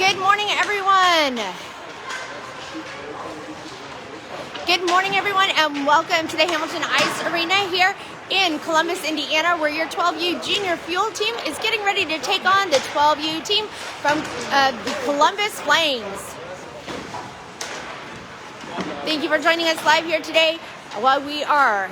Good morning, everyone. Good morning, everyone, and welcome to the Hamilton Ice Arena here in Columbus, Indiana, where your 12U junior fuel team is getting ready to take on the 12U team from the Columbus Flames. Thank you for joining us live here today while we are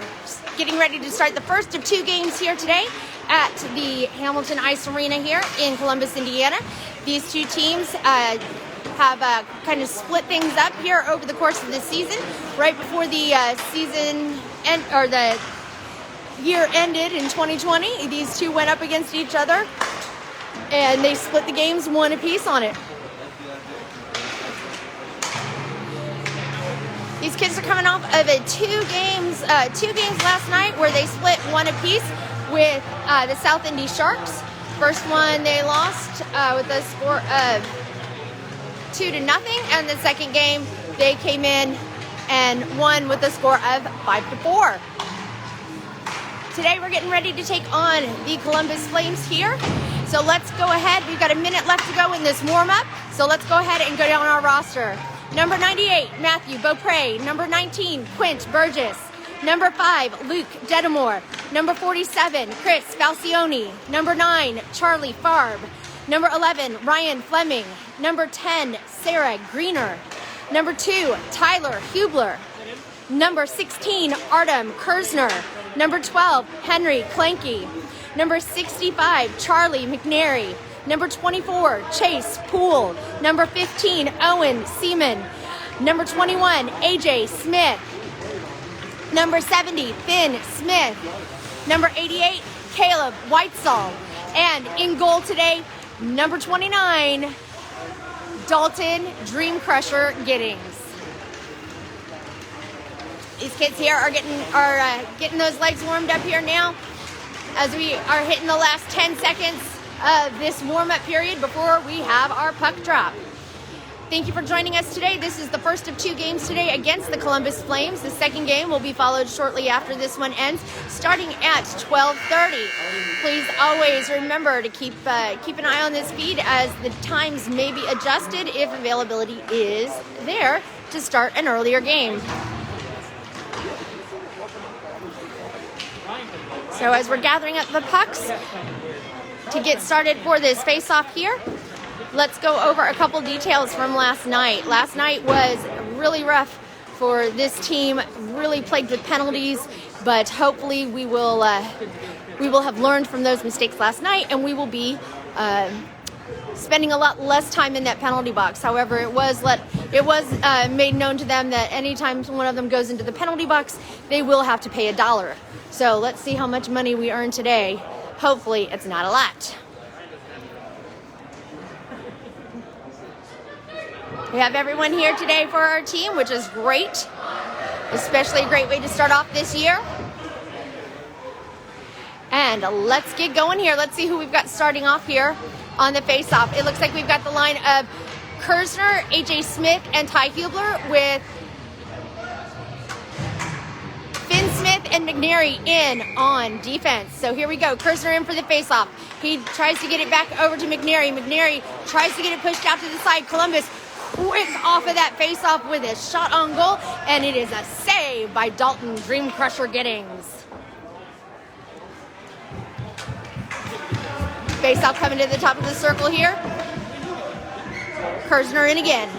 getting ready to start the first of two games here today at the Hamilton Ice Arena here in Columbus, Indiana. These two teams have kind of split things up here over the course of the season. Right before the the year ended in 2020, these two went up against each other and they split the games one apiece on it. These kids are coming off of two games last night where they split one apiece with the South Indy Sharks. First one they lost with a score of 2-0, and the second game they came in and won with a score of 5-4. Today we're getting ready to take on the Columbus Flames here. So let's go ahead. We've got a minute left to go in this warm-up. So let's go ahead and go down our roster. Number 98, Matthew Beaupre. Number 19, Quint Burgess. Number 5, Luke Detamore. Number 47, Chris Falcione. Number 9, Charlie Farb. Number 11, Ryan Fleming. Number 10, Sarah Greener. Number 2, Tyler Hublar. Number 16, Artem Kirzner. Number 12, Henry Kleinke. Number 65, Charlie Mcnary. Number 24, Chase Poole. Number 15, Owen Seaman. Number 21, AJ Smith. Number 70, Finn Smith. Number 88, Kaleb Whitesell. And in goal today, number 29, Dalton Dream Crusher Giddings. These kids here are getting those legs warmed up here now as we are hitting the last 10 seconds of this warm-up period before we have our puck drop. Thank you for joining us today. This is the first of two games today against the Columbus Flames. The second game will be followed shortly after this one ends, starting at 12:30. Please always remember to keep an eye on this feed as the times may be adjusted if availability is there to start an earlier game. So as we're gathering up the pucks to get started for this face-off here, let's go over a couple details from last night. Last night was really rough for this team, really plagued with penalties, but hopefully we will have learned from those mistakes last night, and we will be spending a lot less time in that penalty box. However, it was made known to them that anytime one of them goes into the penalty box, they will have to pay $1. So let's see how much money we earn today. Hopefully it's not a lot. We have everyone here today for our team, which is great, especially a great way to start off this year. And let's get going here. Let's see who we've got starting off here on the face-off. It looks like we've got the line of Kirzner, AJ Smith, and Ty Hublar with Finn Smith and McNary in on defense. So here we go. Kirzner in for the face-off. He tries to get it back over to McNary. McNary tries to get it pushed out to the side. Columbus quick off of that face-off with a shot on goal, and it is a save by Dalton Dream Crusher Giddings. Face-off coming to the top of the circle here. Kirzner in again.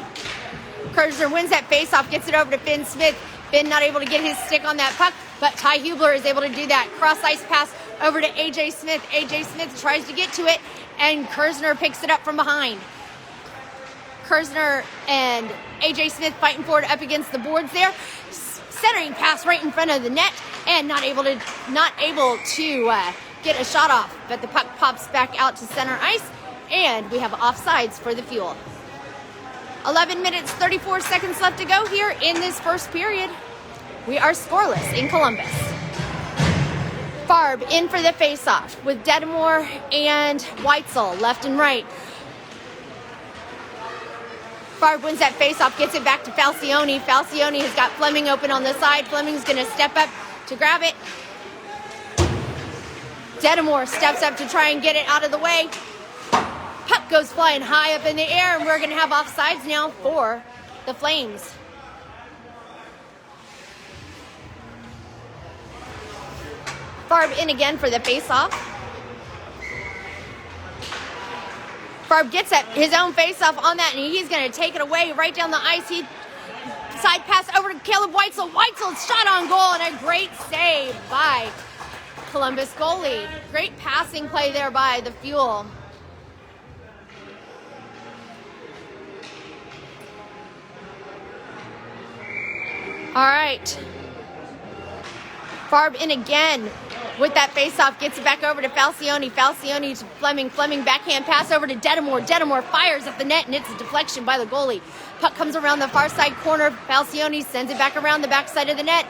Kirzner wins that face-off, gets it over to Finn Smith. Finn not able to get his stick on that puck, but Ty Hublar is able to do that. Cross-ice pass over to AJ Smith. AJ Smith tries to get to it, and Kirzner picks it up from behind. Kirzner and AJ Smith fighting for it up against the boards there. Centering pass right in front of the net, and not able to get a shot off, but the puck pops back out to center ice, and we have offsides for the Fuel. 11 minutes, 34 seconds left to go here in this first period. We are scoreless in Columbus. Farb in for the face-off with Detamore and Whitesell left and right. Farb wins that face-off, gets it back to Falcione. Falcione has got Fleming open on the side. Fleming's going to step up to grab it. Detamore steps up to try and get it out of the way. Puck goes flying high up in the air, and we're going to have offsides now for the Flames. Farb in again for the face-off. Farb gets his own face-off on that, and he's going to take it away right down the ice. He side pass over to Kaleb Whitesell. Whitesell shot on goal, and a great save by Columbus goalie. Great passing play there by the Fuel. All right. Farb in again with that face-off. Gets it back over to Falcione. Falcione to Fleming. Fleming backhand pass over to Detamore. Detamore fires at the net, and it's a deflection by the goalie. Puck comes around the far side corner. Falcione sends it back around the backside of the net.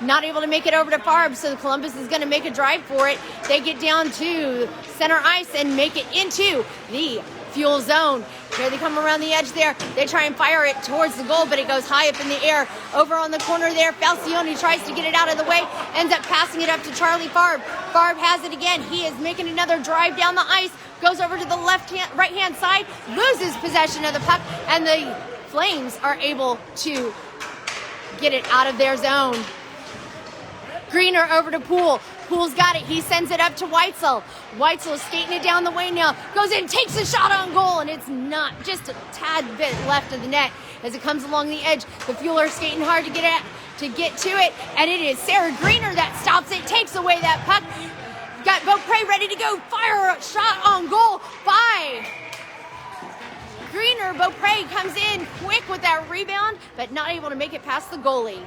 Not able to make it over to Farb, so Columbus is going to make a drive for it. They get down to center ice and make it into the Fuel zone. Here they come around the edge there. They try and fire it towards the goal, but it goes high up in the air. Over on the corner there, Falcione tries to get it out of the way, ends up passing it up to Charlie Farb. Farb has it again. He is making another drive down the ice, goes over to the right-hand side, loses possession of the puck, and the Flames are able to get it out of their zone. Greener over to Poole. Poole's got it. He sends it up to Whitesell. Whitesell skating it down the way now. Goes in, takes a shot on goal, and it's not just a tad bit left of the net as it comes along the edge. The Fuel are skating hard to get to it, and it is Sarah Greener that stops it, takes away that puck. Got Beaupre ready to go. Fire a shot on goal by Greener. Beaupre comes in quick with that rebound, but not able to make it past the goalie.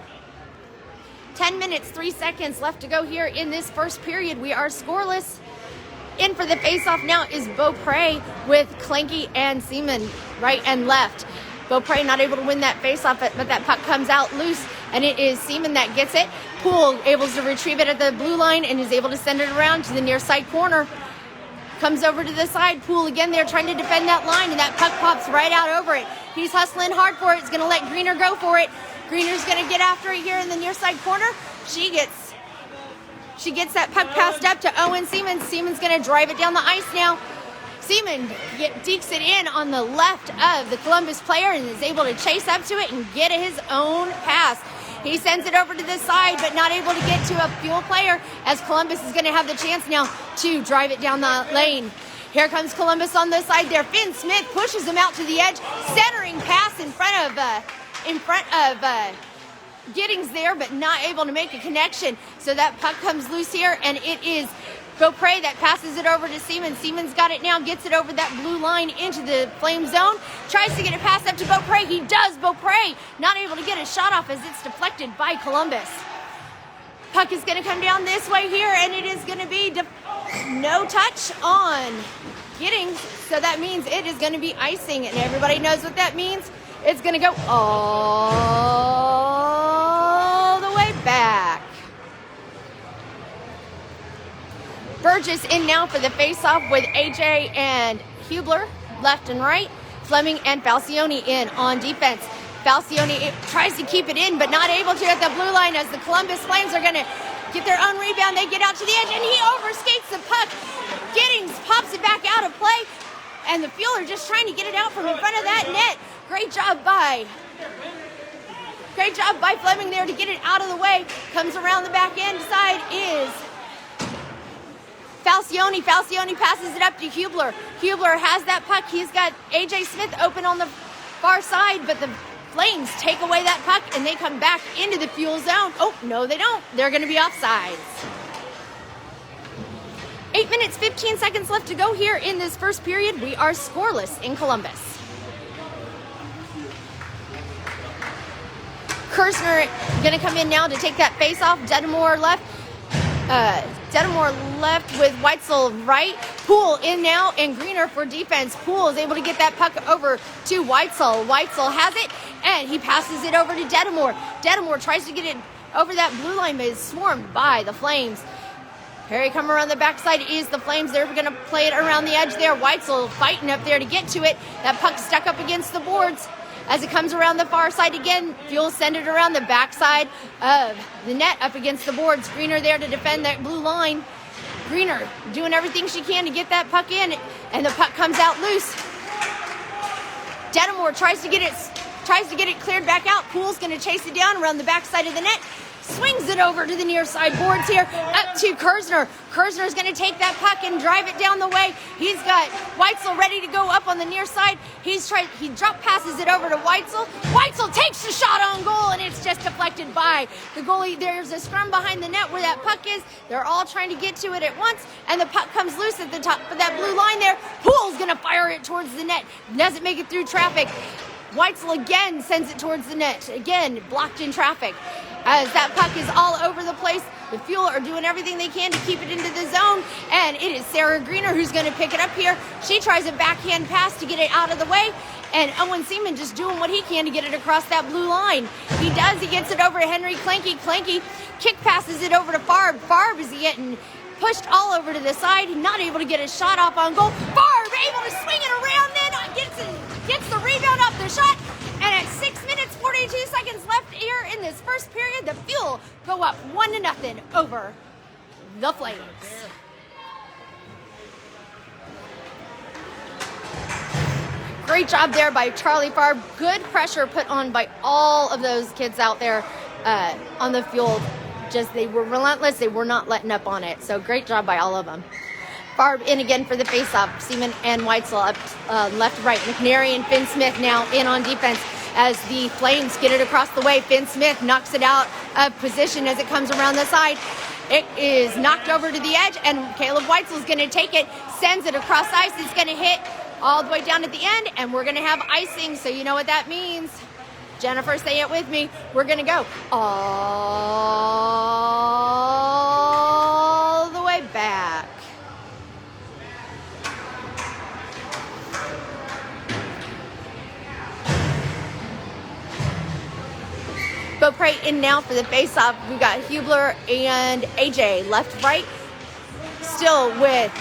10 minutes, 3 seconds left to go here in this first period. We are scoreless. In for the face-off now is Beaupre with Kleinke and Seaman right and left. Beaupre not able to win that face-off, but that puck comes out loose, and it is Seaman that gets it. Poole able to retrieve it at the blue line and is able to send it around to the near side corner. Comes over to the side. Poole again there trying to defend that line, and that puck pops right out over it. He's hustling hard for it. He's going to let Greener go for it. Greener's going to get after it here in the near side corner. She gets that puck passed up to Owen Seaman. Seaman's going to drive it down the ice now. Seaman dekes it in on the left of the Columbus player and is able to chase up to it and get his own pass. He sends it over to the side, but not able to get to a Fuel player as Columbus is going to have the chance now to drive it down the lane. Here comes Columbus on the side there. Finn Smith pushes him out to the edge. Centering pass in front of Giddings there, but not able to make a connection. So that puck comes loose here, and it is Beaupre that passes it over to Seaman. Seaman's got it now, gets it over that blue line into the Flame zone. Tries to get it passed up to Beaupre. He does. Beaupre not able to get a shot off as it's deflected by Columbus. Puck is going to come down this way here, and it is going to be no touch on Giddings. So that means it is going to be icing, and everybody knows what that means. It's going to go all the way back. Burgess in now for the face-off with AJ and Hublar left and right. Fleming and Falcione in on defense. Falcione tries to keep it in, but not able to at the blue line as the Columbus Flames are going to get their own rebound. They get out to the edge, and he overskates the puck. Giddings pops it back out of play, and the Fuel are just trying to get it out from in front of that net. Great job by Fleming there to get it out of the way. Comes around the back end side is Falcione. Falcione passes it up to Hublar. Hublar has that puck. He's got AJ Smith open on the far side, but the Flames take away that puck, and they come back into the Fuel zone. Oh, no, they don't. They're going to be offsides. 8 minutes, 15 seconds left to go here in this first period. We are scoreless in Columbus. Kirzner going to come in now to take that face off. Detamore left. Detamore left with Whitesell right. Poole in now, and Greener for defense. Poole is able to get that puck over to Whitesell. Whitesell has it, and he passes it over to Detamore. Detamore tries to get it over that blue line, but is swarmed by the Flames. Here he come around the backside is the Flames. They're going to play it around the edge there. Whitesell fighting up there to get to it. That puck stuck up against the boards. As it comes around the far side again, Fuel send it around the backside of the net up against the boards. Greener there to defend that blue line. Greener doing everything she can to get that puck in, and the puck comes out loose. Detamore tries to get it cleared back out. Poole's going to chase it down around the backside of the net. Swings it over to the near side boards here, up to Kirzner. Kirzner's going to take that puck and drive it down the way. He's got Whitesell ready to go up on the near side. He drop passes it over to Whitesell. Whitesell takes the shot on goal, and it's just deflected by the goalie. There's a scrum behind the net where that puck is. They're all trying to get to it at once, and the puck comes loose at the top of that blue line there. Poole's going to fire it towards the net. Doesn't make it through traffic. Whitesell again sends it towards the net. Again, blocked in traffic. As that puck is all over the place, the Fuel are doing everything they can to keep it into the zone, and it is Sarah Greener who's going to pick it up here. She tries a backhand pass to get it out of the way, and Owen Seaman just doing what he can to get it across that blue line. He does. He gets it over to Henry Kleinke. Kleinke kick passes it over to Farb. Farb is getting pushed all over to the side, not able to get a shot off on goal. Farb able to swing it around, then gets the rebound off the shot. And at 6 minutes, 42 seconds left here in this first period, the Fuel go up 1-0 over the Flames. Great job there by Charlie Farb. Good pressure put on by all of those kids out there on the field. Just, they were relentless. They were not letting up on it. So great job by all of them. Farb in again for the faceoff. Seaman and Whitesell up left, right. McNary and Finn Smith now in on defense as the Flames get it across the way. Finn Smith knocks it out of position as it comes around the side. It is knocked over to the edge, and Kaleb Whitesell is going to take it, sends it across ice. It's going to hit all the way down at the end, and we're going to have icing, so you know what that means. Jennifer, say it with me. We're going to go all the way back. Beaupre in now for the face-off. We got Hublar and AJ left, right. Still with,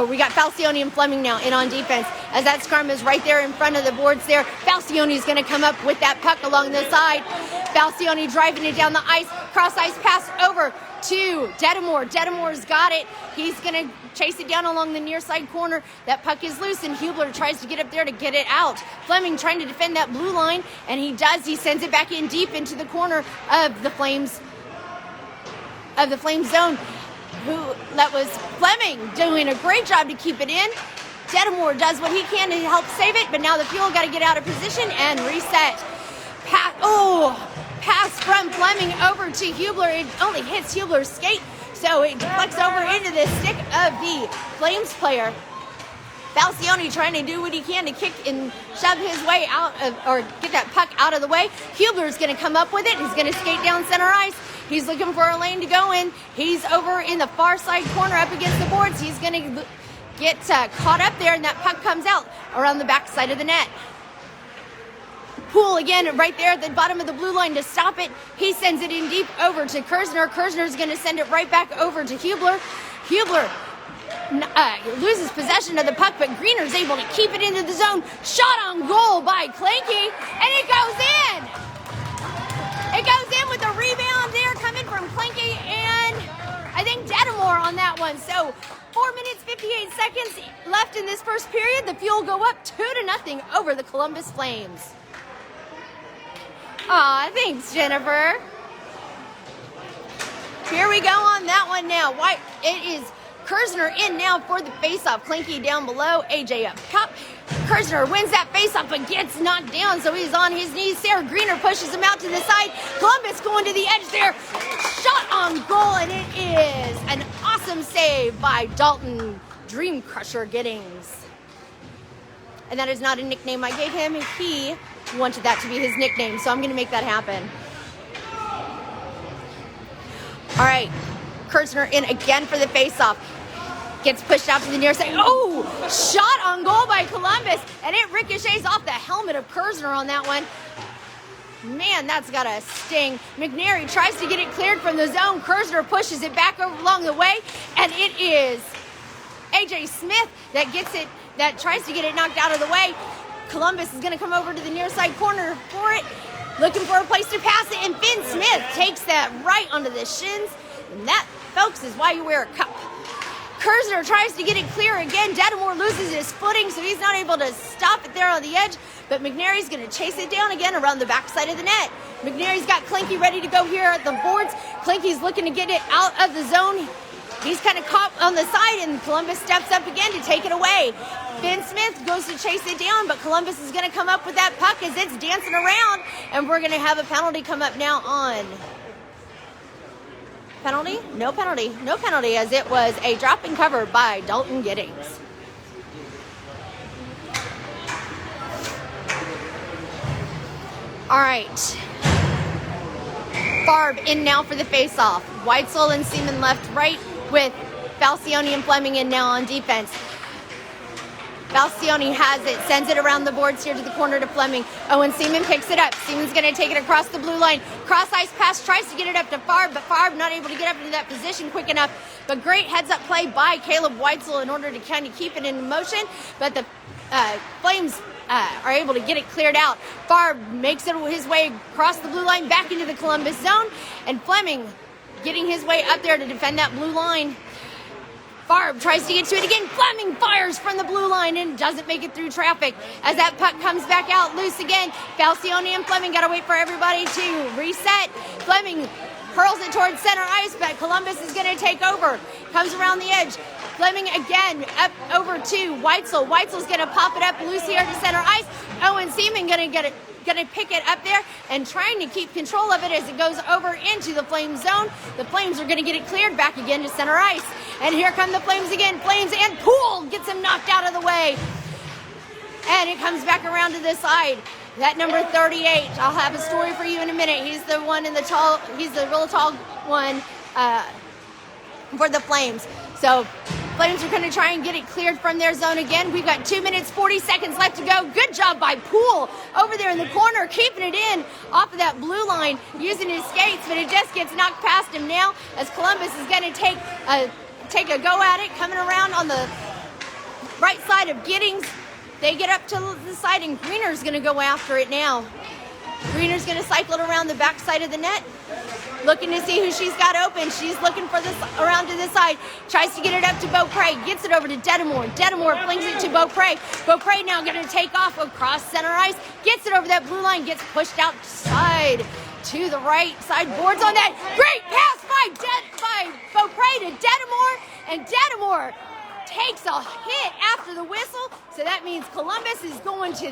we got Falcione and Fleming now in on defense. As that scrum is right there in front of the boards there. Falcione is going to come up with that puck along the side. Falcione driving it down the ice. Cross ice pass over to Detamore. Detamore's got it. He's going to chase it down along the near side corner. That puck is loose, and Hublar tries to get up there to get it out. Fleming trying to defend that blue line, and he does. He sends it back in deep into the corner of the Flames zone. That was Fleming doing a great job to keep it in. Detamore does what he can to help save it, but now the Fuel got to get out of position and reset. Pass from Fleming over to Hublar. It only hits Hublar's skate, so it deflects over into the stick of the Flames player. Falcione trying to do what he can to kick and shove his way out of, or get that puck out of the way. Hublar's going to come up with it. He's going to skate down center ice. He's looking for a lane to go in. He's over in the far side corner up against the boards. He's going to get caught up there, and that puck comes out around the back side of the net. Poole again right there at the bottom of the blue line to stop it. He sends it in deep over to Kirzner. Kirzner's going to send it right back over to Hublar. Hublar loses possession of the puck, but Greener's able to keep it into the zone. Shot on goal by Kleinke, and it goes in. It goes in with a rebound there coming from Kleinke and I think Detamore on that one. So 4 minutes, 58 seconds left in this first period. The Fuel go up 2-0 over the Columbus Flames. Aw, thanks, Jennifer. Here we go on that one now. It is Kirzner in now for the faceoff. Kleinke down below, AJ up top. Kirzner wins that faceoff but gets knocked down, so he's on his knees. Sarah Greener pushes him out to the side. Columbus going to the edge there. Shot on goal, and it is an awesome save by Dalton Dream Crusher Giddings. And that is not a nickname I gave him. He wanted that to be his nickname, so I'm going to make that happen. All right, Kirzner in again for the faceoff. Gets pushed out to the near side. Oh, shot on goal by Columbus, and it ricochets off the helmet of Kirzner on that one. Man, that's got a sting. McNary tries to get it cleared from the zone. Kirzner pushes it back over along the way, and it is AJ Smith that gets it, that tries to get it knocked out of the way. Columbus is going to come over to the near side corner for it, looking for a place to pass it, and Finn Smith takes that right onto the shins, and that, folks, is why you wear a cup. Kirzner tries to get it clear again. Detamore loses his footing, so he's not able to stop it there on the edge. But McNary's going to chase it down again around the backside of the net. McNary's got Kleinke ready to go here at the boards. Kleinke's looking to get it out of the zone. He's kind of caught on the side, and Columbus steps up again to take it away. Ben Smith goes to chase it down, but Columbus is going to come up with that puck as it's dancing around, and we're going to have a penalty come up now on. Penalty? No penalty. No penalty, as it was a drop and cover by Dalton Giddings. All right. Farb in now for the face-off. Whitesell and Seaman left, right, with Falcione and Fleming in now on defense. Falcione has it, sends it around the boards here to the corner to Fleming. Owen Seaman picks it up. Seaman's going to take it across the blue line. Cross-ice pass, tries to get it up to Farb, but Farb not able to get up into that position quick enough. But great heads-up play by Kaleb Whitesell in order to kind of keep it in motion. But the Flames are able to get it cleared out. Farb makes it his way across the blue line back into the Columbus zone. And Fleming getting his way up there to defend that blue line. Farb tries to get to it again. Fleming fires from the blue line and doesn't make it through traffic. As that puck comes back out loose again, Falcione and Fleming got to wait for everybody to reset. Fleming hurls it towards center ice, but Columbus is going to take over. Comes around the edge. Fleming again up over to Whitesell. Whitesell's going to pop it up loose here to center ice. Owen Seaman going to pick it up there and trying to keep control of it as it goes over into the Flames zone. The Flames are going to get it cleared back again to center ice. And here come the Flames again. Flames and Poole gets him knocked out of the way. And it comes back around to this side. That number 38, I'll have a story for you in a minute. He's the one in the tall, he's the real tall one for the Flames. So Flames are going to try and get it cleared from their zone again. We've got 2 minutes, 40 seconds left to go. Good job by Poole over there in the corner, keeping it in off of that blue line, using his skates, but it just gets knocked past him now as Columbus is going to take a go at it, coming around on the right side of Giddings. They get up to the side, and Greener's going to go after it now. Greener's going to cycle it around the back side of the net, looking to see who she's got open. She's looking for this around to this side. Tries to get it up to Beaupre. Gets it over to Detamore. Detamore flings it to Beaupre. Beaupre now going to take off across center ice. Gets it over that blue line. Gets pushed outside to the right side boards on that. Great pass by Beaupre to Detamore. And Detamore takes a hit after the whistle. So that means Columbus is going to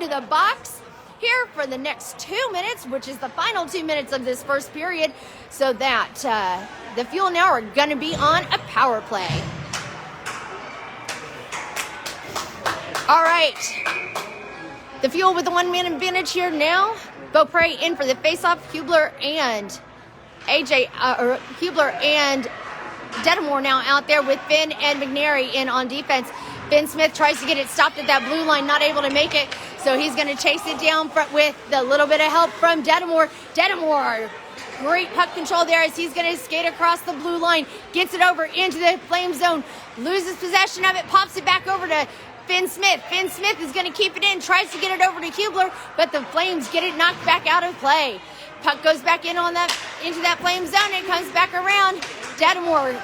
the box here for the next 2 minutes, which is the final 2 minutes of this first period, so that the Fuel now are going to be on a power play. All right, the Fuel with the one-man advantage here now. Beaupre in for the faceoff. Hublar and Hublar and Detamore now out there with Ben and McNary in on defense. Ben Smith tries to get it stopped at that blue line, not able to make it. So he's going to chase it down with a little bit of help from Detamore. Detamore, great puck control there as he's going to skate across the blue line. Gets it over into the Flame zone. Loses possession of it. Pops it back over to Ben Smith. Ben Smith is going to keep it in. Tries to get it over to Hublar, but the Flames get it knocked back out of play. Puck goes back into that Flame zone. It comes back around. Detamore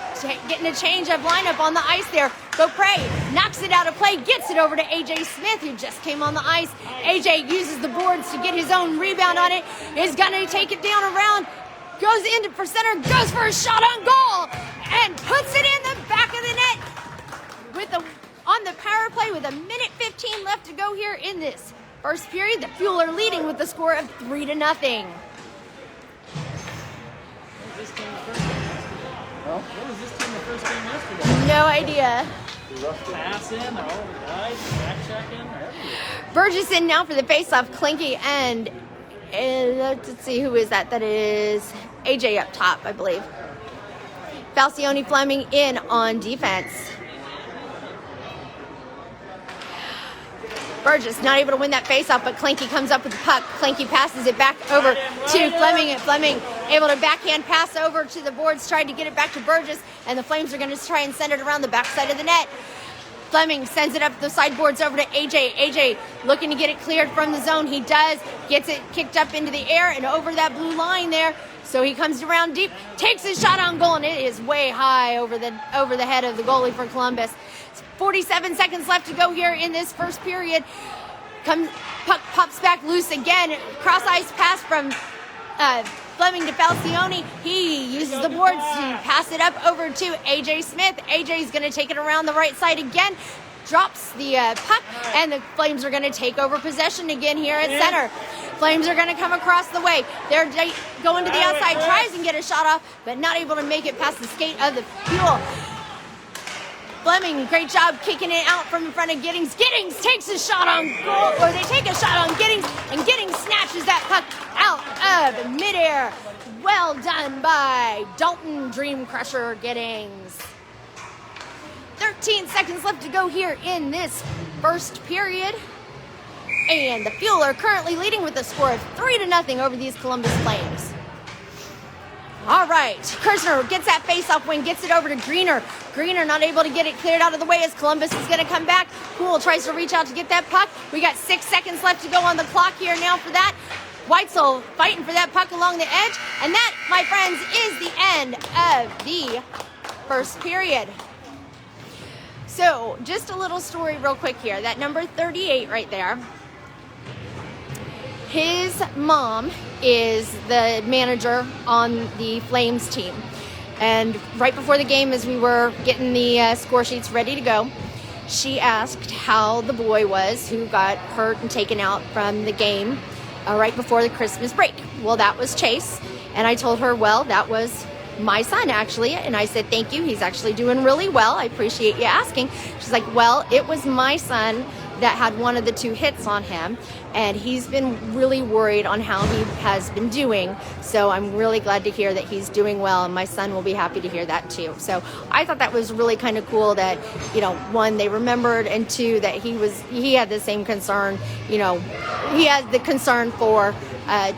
getting a change of lineup on the ice there. Beaupre knocks it out of play, gets it over to AJ Smith, who just came on the ice. AJ uses the boards to get his own rebound on it. Is going to take it down around, goes into for center, goes for a shot on goal, and puts it in the back of the net on the power play with 1:15 left to go here in this first period. The Fuel are leading with the score of 3-0. Well, what was this team the first game yesterday? No idea. Pass in, they're all guys, back check in, Burgess in now for the faceoff. Kleinke and let's see, who is that? That is AJ up top, I believe. Falcione, Fleming in on defense. Burgess not able to win that faceoff, but Kleinke comes up with the puck. Kleinke passes it back over to Fleming, and Fleming able to backhand pass over to the boards, tried to get it back to Burgess, and the Flames are going to try and send it around the backside of the net. Fleming sends it up the sideboards over to AJ. AJ looking to get it cleared from the zone. He does. Gets it kicked up into the air and over that blue line there So he comes around deep, takes his shot on goal, and it is way high over the head of the goalie for Columbus. 47 seconds left to go here in this first period. Puck pops back loose again. Cross ice pass from Fleming to Falcione. He uses the boards to pass it up over to AJ Smith. AJ's going to take it around the right side again. Drops the puck, and the Flames are going to take over possession again here at center. Flames are going to come across the way. They're going to the outside, tries and get a shot off, but not able to make it past the skate of the Fuel. Fleming, great job kicking it out from in front of Giddings. Giddings takes a shot on goal, or they take a shot on Giddings, and Giddings snatches that puck out of midair. Well done by Dalton Dream Crusher Giddings. 13 seconds left to go here in this first period. And the Fuel are currently leading with a score of 3-0 over these Columbus Flames. All right, Kirzner gets that face-off wing, gets it over to Greener. Greener not able to get it cleared out of the way as Columbus is going to come back. Poole tries to reach out to get that puck. We got 6 seconds left to go on the clock here now for that. Whitesell fighting for that puck along the edge. And that, my friends, is the end of the first period. So, just a little story real quick here. That number 38 right there, his mom is the manager on the Flames team. And right before the game, as we were getting the score sheets ready to go, she asked how the boy was who got hurt and taken out from the game right before the Christmas break. Well, that was Chase. And I told her, well, that was my son, actually. And I said, thank you. He's actually doing really well. I appreciate you asking. She's like, well, it was my son that had one of the 2 hits on him, and he's been really worried on how he has been doing. So I'm really glad to hear that he's doing well, and my son will be happy to hear that too. So I thought that was really kind of cool that, you know, 1, they remembered, and 2, that he had the same concern. You know, he had the concern for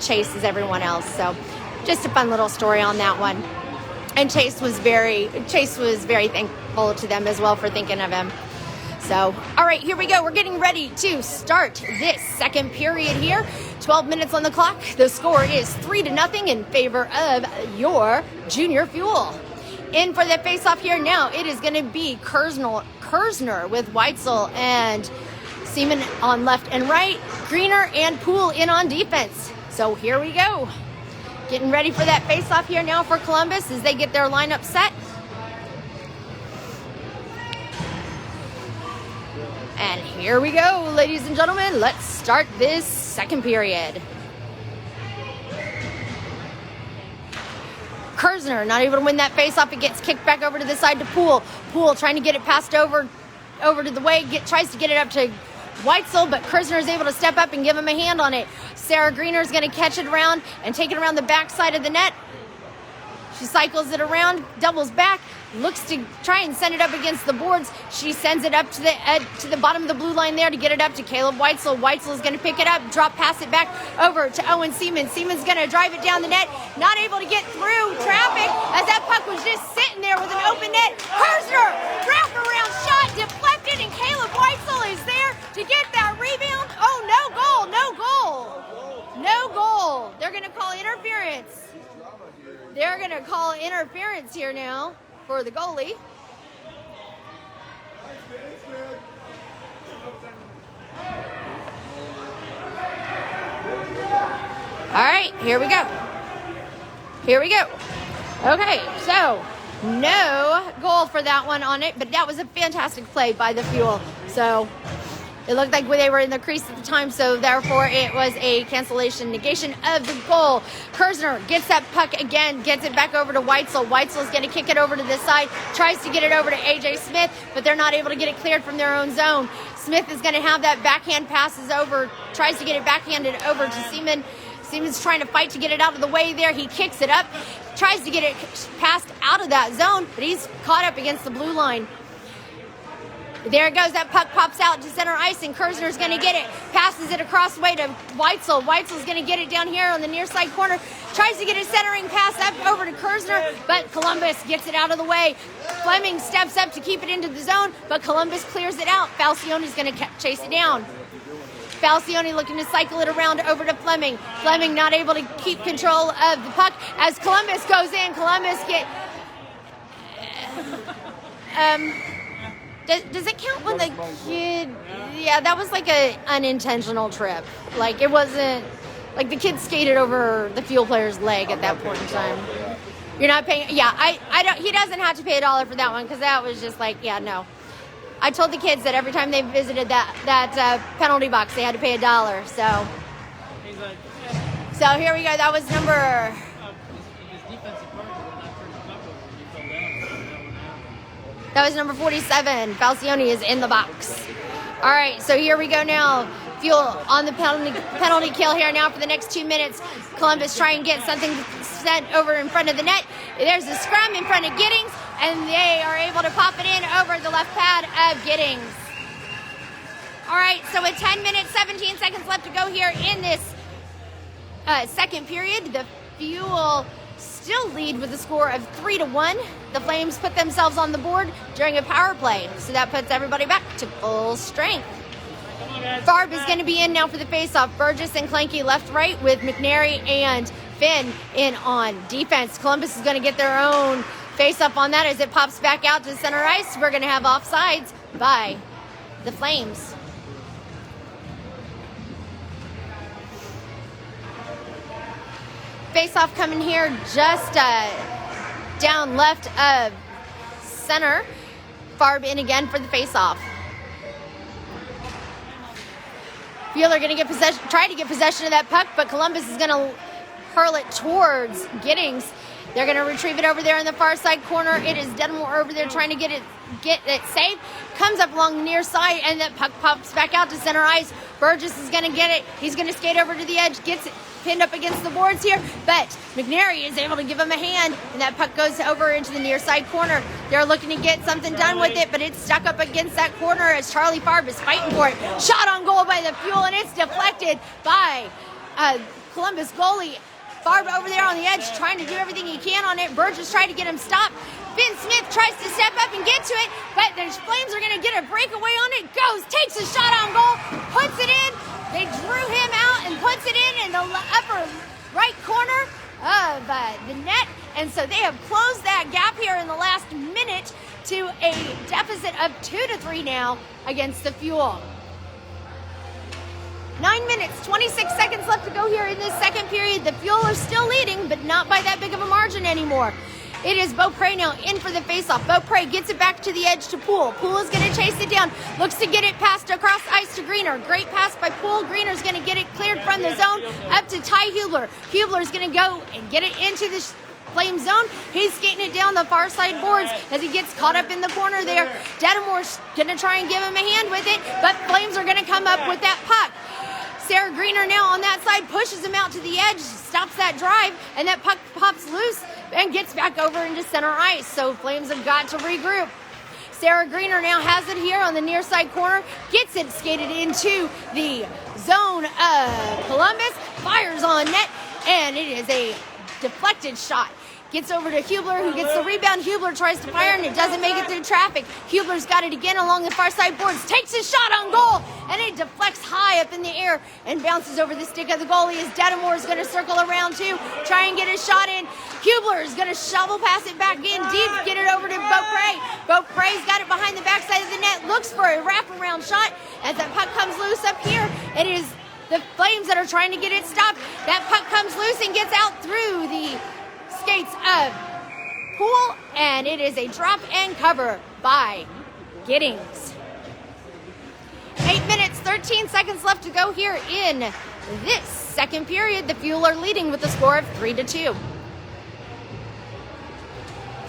Chase as everyone else. So just a fun little story on that one. And Chase was very thankful to them as well for thinking of him. So, all right, here we go. We're getting ready to start this second period here. 12 minutes on the clock. The score is 3-0 in favor of your Junior Fuel. In for the face-off here now, it is going to be Kirzner with Whitesell and Seaman on left and right. Greener and Poole in on defense. So here we go. Getting ready for that face-off here now for Columbus as they get their lineup set. And here we go, ladies and gentlemen. Let's start this second period. Kirzner not able to win that face-off. It gets kicked back over to the side to Poole. Poole trying to get it passed over to the way. Tries to get it up to Whitesell, but Kirzner is able to step up and give him a hand on it. Sarah Greener is going to catch it around and take it around the back side of the net. She cycles it around, doubles back, looks to try and send it up against the boards. She sends it up to the bottom of the blue line there to get it up to Kaleb Whitesell. Whitesell is going to pick it up, pass it back over to Owen Seaman. Seaman's going to drive it down the net, not able to get through traffic as that puck was just sitting there with an open net. Kirzner, wraparound shot, deflected, and Kaleb Whitesell is there to get that rebound. Oh, no goal, no goal. No goal. They're going to call interference. They're going to call interference here now for the goalie. All right, here we go. Okay, so no goal for that one on it, but that was a fantastic play by the Fuel. So it looked like they were in the crease at the time, so therefore it was a cancellation, negation of the goal. Kirzner gets that puck again, gets it back over to Whitesell. Whitesell's going to kick it over to this side, tries to get it over to AJ Smith, but they're not able to get it cleared from their own zone. Smith is going to have that backhand passes over, tries to get it backhanded over to Seaman. Seaman's trying to fight to get it out of the way there. He kicks it up, tries to get it passed out of that zone, but he's caught up against the blue line. There it goes. That puck pops out to center ice, and Kirzner's going to get it. Passes it across the way to Whitesell. Whitesell's going to get it down here on the near side corner. Tries to get a centering pass up over to Kirzner, but Columbus gets it out of the way. Fleming steps up to keep it into the zone, but Columbus clears it out. Falcione's going to chase it down. Falcione looking to cycle it around over to Fleming. Fleming not able to keep control of the puck as Columbus goes in. Columbus get... Does it count when the kid... Yeah, that was like an unintentional trip. Like, it wasn't... Like, the kid skated over the Fuel player's leg at that point in time. You're not paying... Yeah, I don't... He doesn't have to pay $1 for that one, because that was just like, yeah, no. I told the kids that every time they visited that penalty box, they had to pay $1. So... He's like, So here we go. That was number... his defensive partner would not turn the puck over when he fell down. So that would happen. That was number 47. Falcione is in the box. All right, so here we go now. Fuel on the penalty kill here now for the next 2 minutes. Columbus try and get something sent over in front of the net. There's a scrum in front of Giddings, and they are able to pop it in over the left pad of Giddings. All right, so with 10 minutes, 17 seconds left to go here in this second period, the Fuel still lead with a score of 3-1. The Flames put themselves on the board during a power play, so that puts everybody back to full strength. Farb is going to be in now for the faceoff. Burgess and Kleinke left-right with McNary and Finn in on defense. Columbus is going to get their own faceoff on that as it pops back out to center ice. We're going to have offsides by the Flames. Face-off coming here just down left of center. Farb in again for the face-off. Fuel are going to try to get possession of that puck, but Columbus is going to hurl it towards Giddings. They're going to retrieve it over there in the far side corner. It is Detamore over there trying to get it safe. Comes up along the near side, and that puck pops back out to center ice. Burgess is going to get it. He's going to skate over to the edge, gets it pinned up against the boards here, but McNary is able to give him a hand, and that puck goes over into the near side corner. They're looking to get something done with it, but it's stuck up against that corner as Charlie Farb is fighting for it. Shot on goal by the Fuel, and it's deflected by Columbus goalie. Farb over there on the edge trying to do everything he can on it. Burgess tried to get him stopped. Ben Smith tries to step up and get to it, but the Flames are going to get a breakaway on it. Goes, takes a shot on goal, puts it in. They drew him out and puts it in the upper right corner of the net. And so they have closed that gap here in the last minute to a deficit of 2-3 now against the Fuel. 9 minutes, 26 seconds left to go here in this second period. The Fuel are still leading, but not by that big of a margin anymore. It is Beaupre now in for the faceoff. Beaupre gets it back to the edge to Poole. Poole is going to chase it down. Looks to get it passed across ice to Greener. Great pass by Poole. Greener's going to get it cleared from the zone up to Ty Hublar. Hublar's going to go and get it into the Flame zone. He's skating it down the far side boards as he gets caught up in the corner there. Detamore's going to try and give him a hand with it, but Flames are going to come up with that puck. Sarah Greener now on that side pushes him out to the edge, stops that drive, and that puck pops loose and gets back over into center ice. So Flames have got to regroup. Sarah Greener now has it here on the near side corner, gets it skated into the zone of Columbus, fires on net, and it is a deflected shot. Gets over to Hublar, who gets the rebound. Hublar tries to fire, and it doesn't make it through traffic. Hublar's got it again along the far side boards, takes his shot on goal, and it deflects high up in the air and bounces over the stick of the goalie as Detamore is going to circle around too, try and get his shot in. Hublar is going to shovel pass it back in deep, get it over to Beaupre. Beaupre's got it behind the backside of the net, looks for a wraparound shot as that puck comes loose up here. It is the Flames that are trying to get it stopped. That puck comes loose and gets out through the skates of Poole, and it is a drop and cover by Giddings. 8 minutes, 13 seconds left to go here in this second period. The Fuel are leading with a score of 3-2.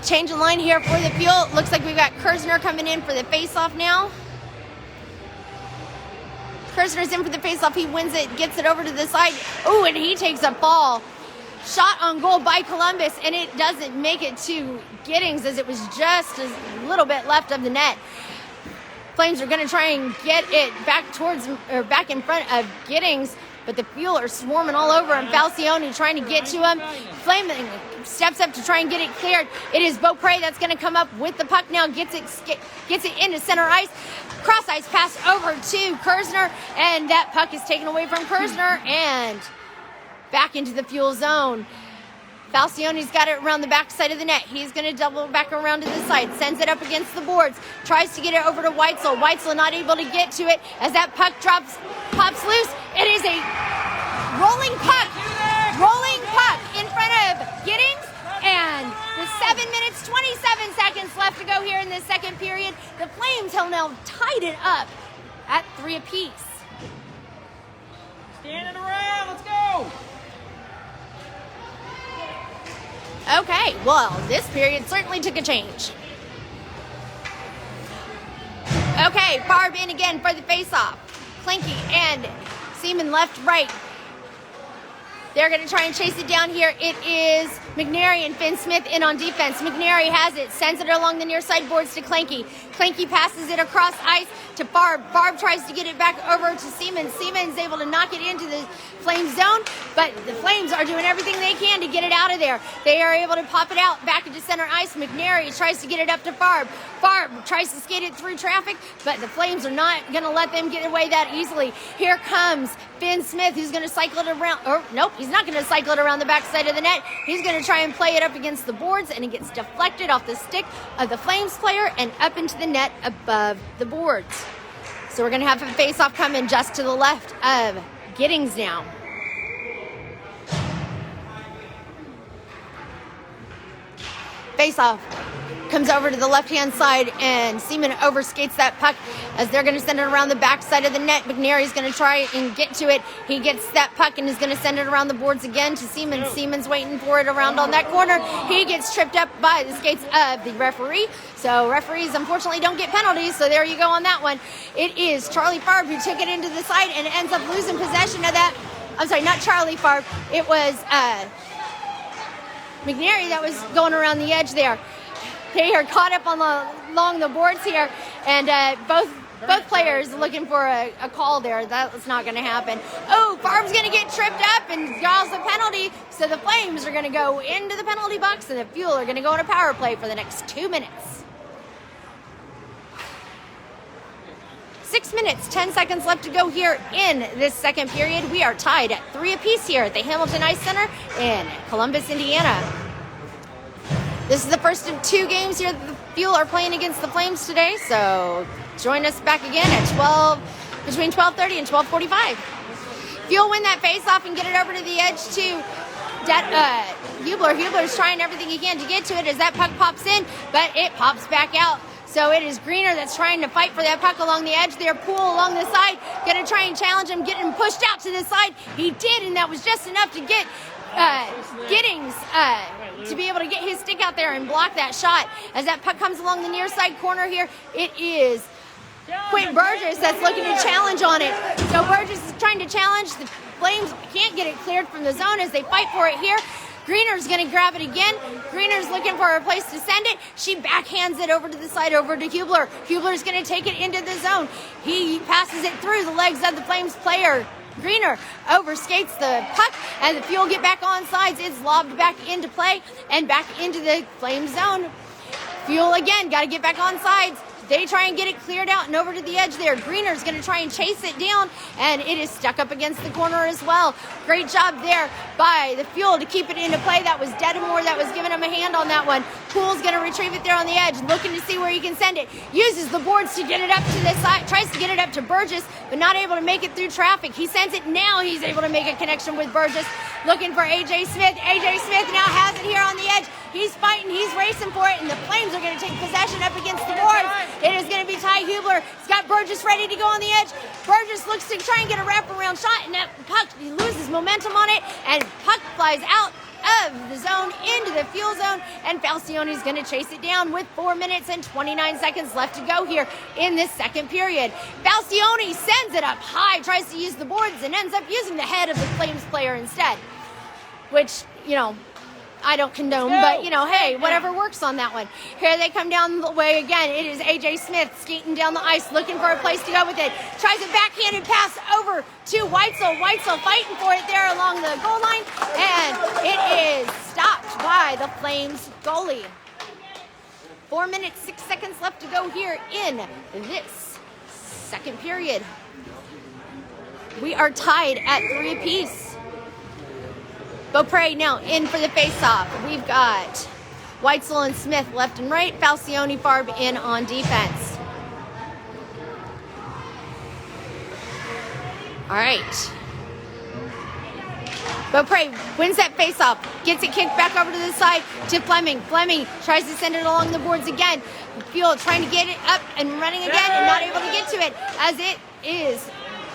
Change of line here for the Fuel. Looks like we've got Kirzner coming in for the face-off now. Kirzner's in for the face-off. He wins it, gets it over to the side. Oh, and he takes a fall. Shot on goal by Columbus, and it doesn't make it to Giddings as it was just a little bit left of the net. Flames are going to try and get it back in front of Giddings, but the Fuel are swarming all over him. Falcione trying to get to him. Fleming steps up to try and get it cleared. It is Beaupre that's going to come up with the puck now, gets it into center ice. Cross ice pass over to Kirzner, and that puck is taken away from Kirzner and back into the Fuel zone. Falcione's got it around the back side of the net. He's going to double back around to the side, sends it up against the boards, tries to get it over to Whitesell. Whitesell not able to get to it as that puck pops loose. It is a rolling puck in front of Giddings, and with 7 minutes, 27 seconds left to go here in this second period, the Flames have now tied it up at 3 apiece. Standing around, let's go! Okay, well, this period certainly took a change. Okay, Farb in again for the face-off. Kleinke and Seaman left, right. They're going to try and chase it down here. It is McNary and Finn Smith in on defense. McNary has it, sends it along the near side boards to Kleinke. Kleinke passes it across ice to Farb. Farb tries to get it back over to Seaman. Seaman's able to knock it into the Flames zone, but the Flames are doing everything they can to get it out of there. They are able to pop it out back into center ice. McNary tries to get it up to Farb. Farb tries to skate it through traffic, but the Flames are not going to let them get away that easily. Here comes Finn Smith, who's going to cycle it around. Or nope, he's not going to cycle it around the backside of the net. He's going to try and play it up against the boards, and it gets deflected off the stick of the Flames player and up into the net above the boards. So we're going to have a face-off coming just to the left of Giddings now. Face-off comes over to the left-hand side, and Seaman overskates that puck as they're going to send it around the back side of the net. McNary's going to try and get to it. He gets that puck and is going to send it around the boards again to Seaman. Seaman's waiting for it around on that corner. He gets tripped up by the skates of the referee. So referees, unfortunately, don't get penalties, so there you go on that one. It is Charlie Farb who took it into the side and ends up losing possession of that. I'm sorry, not Charlie Farb. It was McNary that was going around the edge there. They are caught up along the boards here, and both players looking for a call there. That's not going to happen. Oh, Farb's going to get tripped up and draws a penalty, so the Flames are going to go into the penalty box, and the Fuel are going to go on a power play for the next 2 minutes. 6 minutes, 10 seconds left to go here in this second period. We are tied at 3 apiece here at the Hamilton Ice Center in Columbus, Indiana. This is the first of 2 games here that the Fuel are playing against the Flames today, so join us back again at between 12:30 and 12:45. Fuel win that face-off and get it over to the edge to Hublar. Hublar's trying everything he can to get to it as that puck pops in, but it pops back out. So it is Greener that's trying to fight for that puck along the edge there. Poole along the side, going to try and challenge him, get him pushed out to the side. He did, and that was just enough to get Giddings to be able to get his stick out there and block that shot. As that puck comes along the near side corner here, it is Quint Burgess that's looking to challenge on it. So Burgess is trying to challenge. The Flames can't get it cleared from the zone as they fight for it here. Greener's going to grab it again. Greener's looking for a place to send it. She backhands it over to the side, over to Hublar. Hublar's going to take it into the zone. He passes it through the legs of the Flames player. Greener overskates the puck, and the Fuel get back on sides. It's lobbed back into play and back into the Flame zone. Fuel again, got to get back on sides. They try and get it cleared out and over to the edge there. Greener's going to try and chase it down, and it is stuck up against the corner as well. Great job there by the Fuel to keep it into play. That was Detamore that was giving him a hand on that one. Poole's going to retrieve it there on the edge, looking to see where he can send it. Uses the boards to get it up to the side, tries to get it up to Burgess, but not able to make it through traffic. He sends it now. He's able to make a connection with Burgess, looking for A.J. Smith. A.J. Smith now has it here on the edge. He's fighting, he's racing for it, and the Flames are going to take possession up against the boards. It is going to be Ty Hublar. He's got Burgess ready to go on the edge. Burgess looks to try and get a wraparound shot, and that puck, he loses momentum on it, and puck flies out of the zone into the Fuel zone, and Falcione is going to chase it down with 4 minutes and 29 seconds left to go here in this second period. Falcione sends it up high, tries to use the boards, and ends up using the head of the Flames player instead, which, you know, I don't condone, but hey, whatever works on that one. Here they come down the way again. It is AJ Smith skating down the ice, looking for a place to go with it. Tries a backhanded pass over to Whitesell. Whitesell fighting for it there along the goal line, and it is stopped by the Flames goalie. 4 minutes, 6 seconds left to go here in this second period. We are tied at 3 apiece. Beaupre now in for the face-off. We've got Whitesell and Smith left and right. Falcione, Farb in on defense. All right. Beaupre wins that face-off. Gets it kicked back over to the side to Fleming. Fleming tries to send it along the boards again. Field trying to get it up and running again and not able to get to it as it is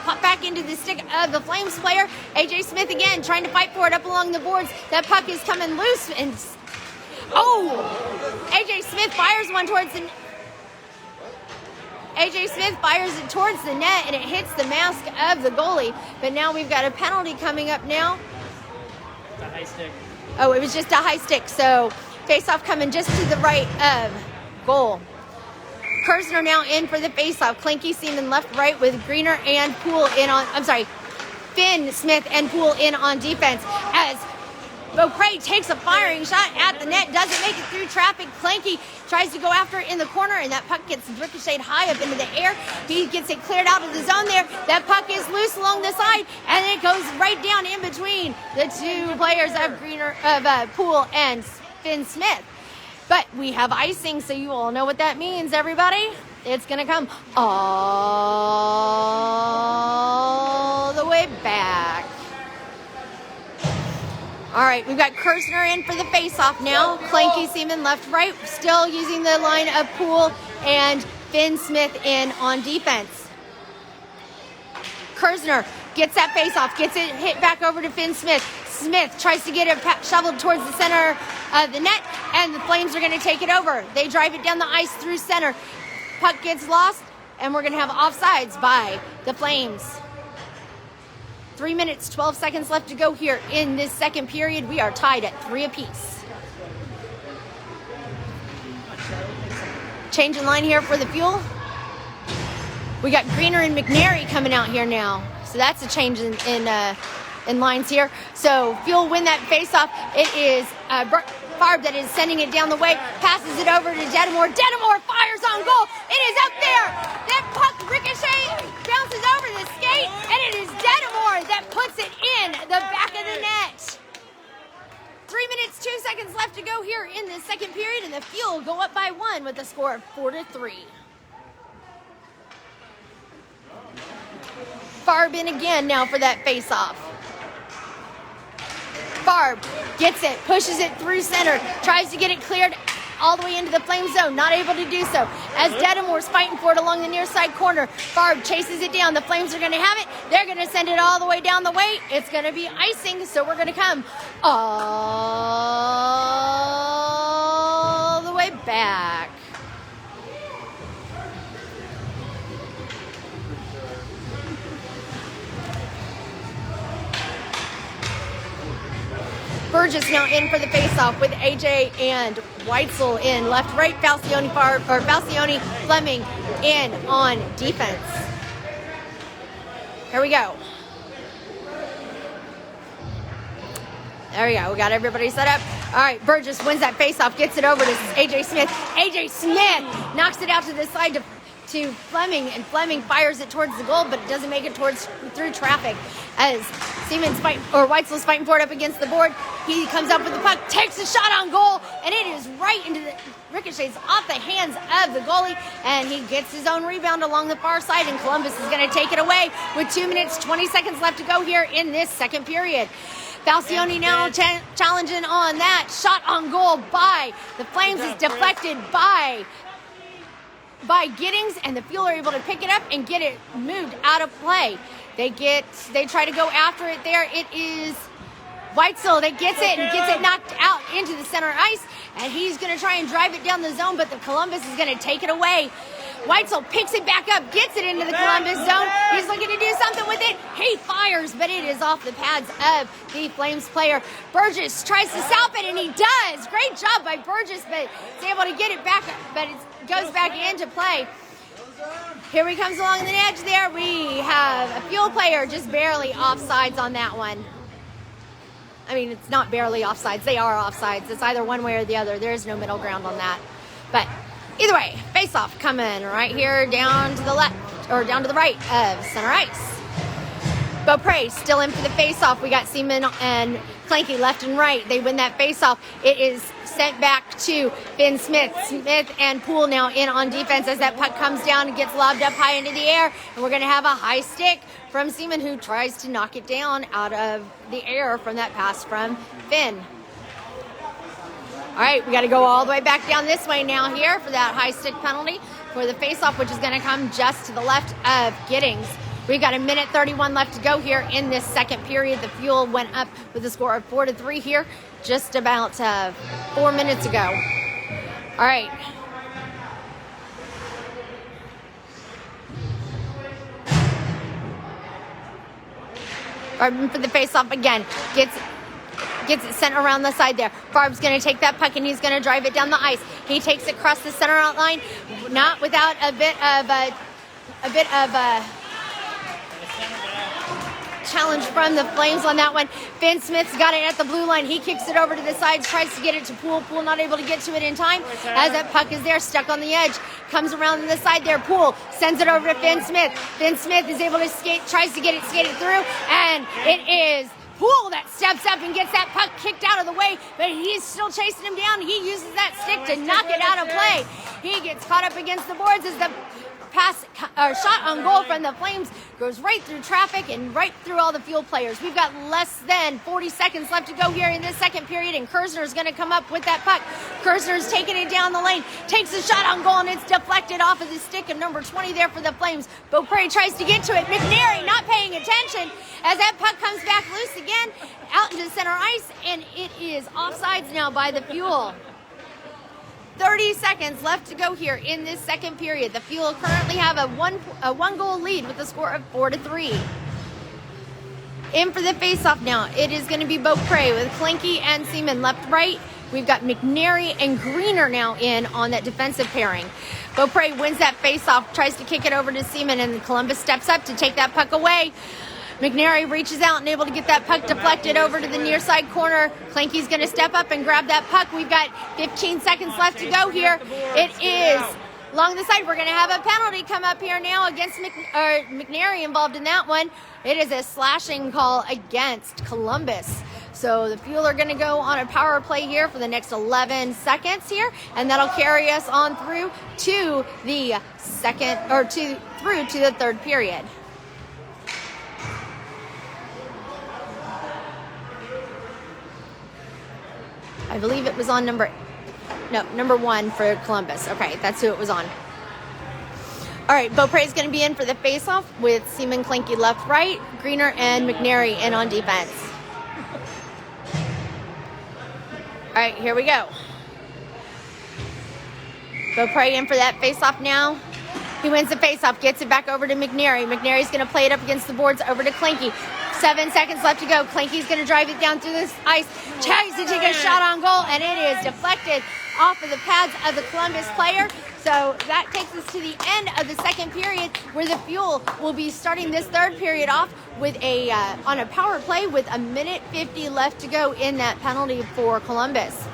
pop back into the stick of the Flames player. AJ Smith again trying to fight for it up along the boards. That puck is coming loose and AJ Smith fires one towards the AJ Smith fires it towards the net and it hits the mask of the goalie. But now we've got a penalty coming up now. It's a high stick. Oh, it was just a high stick. So face-off coming just to the right of goal. Kirzner now in for the faceoff. Kleinke, Seaman left, right with Greener and Poole in on, Finn, Smith, and Poole in on defense. As Beaupre takes a firing shot at the net, doesn't make it through traffic. Kleinke tries to go after it in the corner, and that puck gets ricocheted high up into the air. He gets it cleared out of the zone there. That puck is loose along the side, and it goes right down in between the two players of Poole and Finn Smith. But we have icing, so you all know what that means, everybody. It's going to come all the way back. All right, we've got Kirzner in for the face-off now. Kleinke, Seaman left, right. Still using the line of Poole and Finn Smith in on defense. Kirzner gets that face-off, gets it hit back over to Finn Smith. Smith tries to get it shoveled towards the center of the net, and the Flames are going to take it over. They drive it down the ice through center. Puck gets lost, and we're going to have offsides by the Flames. 3 minutes, 12 seconds left to go here in this second period. We are tied at 3 apiece. Change in line here for the Fuel. We got Greener and McNary coming out here now. So that's a change in lines here. So Fuel win that face-off. It is Farb that is sending it down the way, passes it over to Detamore. Detamore fires on goal. It is up there. That puck ricochet bounces over the skate, and it is Detamore that puts it in the back of the net. 3 minutes, 2 seconds left to go here in the second period, and the Fuel go up by 1 with a score of 4-3. Farb in again now for that face-off. Farb gets it, pushes it through center, tries to get it cleared all the way into the Flame zone, not able to do so. As Detamore's fighting for it along the near side corner, Farb chases it down. The Flames are going to have it. They're going to send it all the way down the way. It's going to be icing, so we're going to come all the way back. Burgess now in for the faceoff with AJ and Whitesell in left, right. Falcione, Fleming in on defense. Here we go. There we go. We got everybody set up. All right, Burgess wins that faceoff, gets it over to AJ Smith. AJ Smith knocks it out to the side to Fleming, and Fleming fires it towards the goal, but it doesn't make it through traffic. As Whitesell's fighting for it up against the board, he comes up with the puck, takes a shot on goal, and it is right into the ricochets off the hands of the goalie, and he gets his own rebound along the far side, and Columbus is going to take it away with 2 minutes, 20 seconds left to go here in this second period. Falcione now challenging on that shot on goal by the Flames is deflected by Giddings, and the Fuel are able to pick it up and get it moved out of play. They try to go after it there. It is Whitesell that gets it and gets it knocked out into the center ice, and he's going to try and drive it down the zone, but the Columbus is going to take it away Whitesell picks it back up, gets it into the Columbus zone. He's looking to do something with it. He fires, but it is off the pads of the Flames player. Burgess tries to stop it, and he does. Great job by Burgess, but is able to get it back, but it goes back into play. Here he comes along the edge there. We have a Fuel player just barely offsides on that one. I mean, it's not barely offsides. They are offsides. It's either one way or the other. There is no middle ground on that. But either way, face-off coming right here down to the left, or down to the right of center ice. Beaupre still in for the face-off. We got Seaman and Kleinke left and right. They win that face-off. It is sent back to Finn Smith. Smith and Poole now in on defense as that puck comes down and gets lobbed up high into the air. And we're going to have a high stick from Seaman, who tries to knock it down out of the air from that pass from Finn. All right, we got to go all the way back down this way now here for that high stick penalty for the face-off, which is going to come just to the left of Giddings. We've got 1:31 left to go here in this second period. The Fuel went up with a score of 4-3 here just about 4 minutes ago. All right. Farb for the face-off again. Gets it sent around the side there. Farb's going to take that puck and he's going to drive it down the ice. He takes it across the center outline, not without a bit of a challenge from the Flames on that one. Finn Smith's got it at the blue line. He kicks it over to the sides, tries to get it to Poole. Poole not able to get to it in time as that puck is there, stuck on the edge. Comes around to the side there. Poole sends it over to Finn Smith. Finn Smith is able to skate, tries to get it skated through, and it is Poole that steps up and gets that puck kicked out of the way, but he's still chasing him down. He uses that stick to knock it out of play. He gets caught up against the boards as the pass or shot on goal from the Flames goes right through traffic and right through all the Fuel players. We've got less than 40 seconds left to go here in this second period, and Kirzner is going to come up with that puck. Kirzner's taking it down the lane, takes a shot on goal, and it's deflected off of the stick of number 20 there for the Flames. Beaupre tries to get to it. Mcnary not paying attention as that puck comes back loose again out into center ice, and it is offsides now by the Fuel. 30 seconds left to go here in this second period. The Fuel currently have a one goal lead with a score of 4-3. In for the face-off now. It is going to be Beaupre with Kleinke and Seaman left, right. We've got Mcnary and Greener now in on that defensive pairing. Beaupre wins that face-off, tries to kick it over to Seaman, and Columbus steps up to take that puck away. McNary reaches out and able to get that puck deflected over to the near side corner. Kleinke's going to step up and grab that puck. We've got 15 seconds left to go here. It is along the side. We're going to have a penalty come up here now against McNary involved in that one. It is a slashing call against Columbus. So the Fuel are going to go on a power play here for the next 11 seconds here, and that'll carry us on through to the through to the third period. I believe it was on number 1 for Columbus. Okay, that's who it was on. All right, Beaupre is going to be in for the face-off with Seaman, Kleinke left, right, Greener and McNary in on defense. All right, here we go. Beaupre in for that face-off now. He wins the face-off, gets it back over to McNary. McNary's going to play it up against the boards over to Kleinke. 7 seconds left to go. Kleinke's going to drive it down through this ice. Tries to take a shot on goal, and it is deflected off of the pads of the Columbus player. So that takes us to the end of the second period, where the Fuel will be starting this third period off with on a power play with 1:50 left to go in that penalty for Columbus.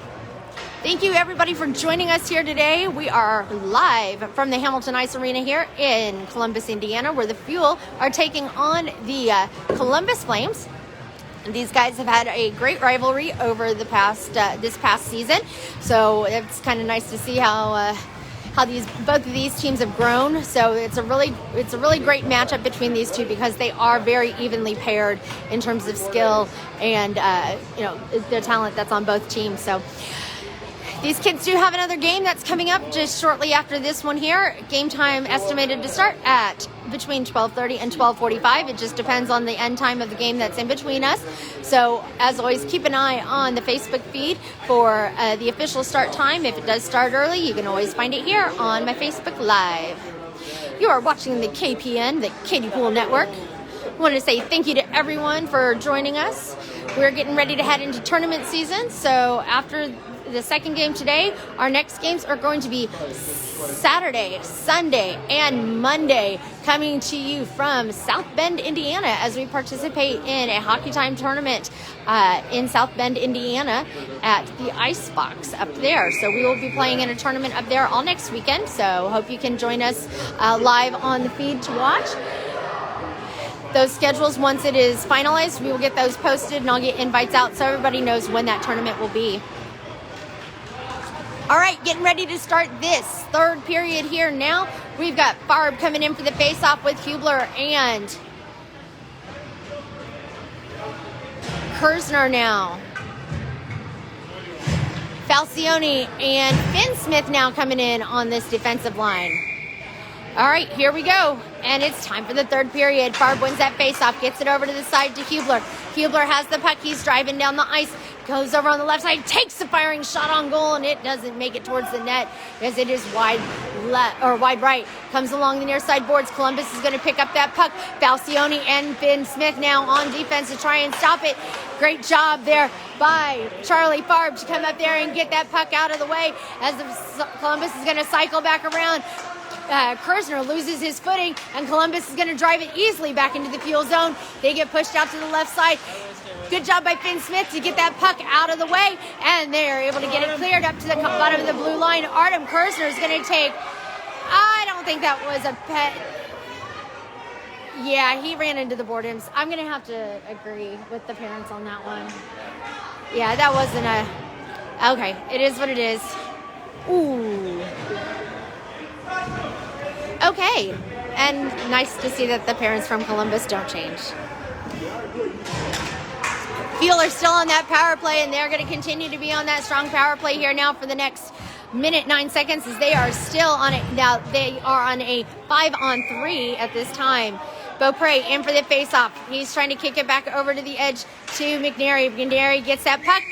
Thank you, everybody, for joining us here today. We are live from the Hamilton Ice Arena here in Columbus, Indiana, where the Fuel are taking on the Columbus Flames. These guys have had a great rivalry over the this past season, so it's kind of nice to see how both of these teams have grown. So it's a really great matchup between these two, because they are very evenly paired in terms of skill and the talent that's on both teams. So these kids do have another game that's coming up just shortly after this one here. Game time estimated to start at between 12:30 and 12:45. It just depends on the end time of the game that's in between us. So, as always, keep an eye on the Facebook feed for the official start time. If it does start early, you can always find it here on my Facebook Live. You are watching the KPN, the Katie Poole Network. I want to say thank you to everyone for joining us. We're getting ready to head into tournament season, so after the second game today, our next games are going to be Saturday, Sunday, and Monday, coming to you from South Bend, Indiana, as we participate in a Hockey Time tournament in South Bend, Indiana, at the Ice Box up there. So we will be playing in a tournament up there all next weekend, so hope you can join us live on the feed to watch. Those schedules, once it is finalized, we will get those posted, and I'll get invites out so everybody knows when that tournament will be. All right, getting ready to start this third period here now. We've got Farb coming in for the face-off with Hublar and Kirzner now. Falcione and Finn Smith now coming in on this defensive line. All right, here we go. And it's time for the third period. Farb wins that face-off, gets it over to the side to Hublar. Hublar has the puck. He's driving down the ice. Goes over on the left side, takes the firing shot on goal, and it doesn't make it towards the net as it is wide right. Comes along the near side boards. Columbus is going to pick up that puck. Falcione and Finn Smith now on defense to try and stop it. Great job there by Charlie Farb to come up there and get that puck out of the way as Columbus is going to cycle back around. Kirzner loses his footing, and Columbus is going to drive it easily back into the fuel zone. They get pushed out to the left side. Good job by Finn Smith to get that puck out of the way, and they're able to get it cleared up to the bottom of the blue line. Artem Kirzner is going to take, I don't think that was a pet. Yeah, he ran into the boards. I'm going to have to agree with the parents on that one. Yeah, that wasn't a, okay, it is what it is. Ooh. Okay, and nice to see that the parents from Columbus don't change. Fuel are still on that power play, and they're going to continue to be on that strong power play here now for the next minute, 9 seconds, as they are still on it. Now they are on a 5-on-3 at this time. Beaupre in for the face-off. He's trying to kick it back over to the edge to McNary. McNary gets that puck,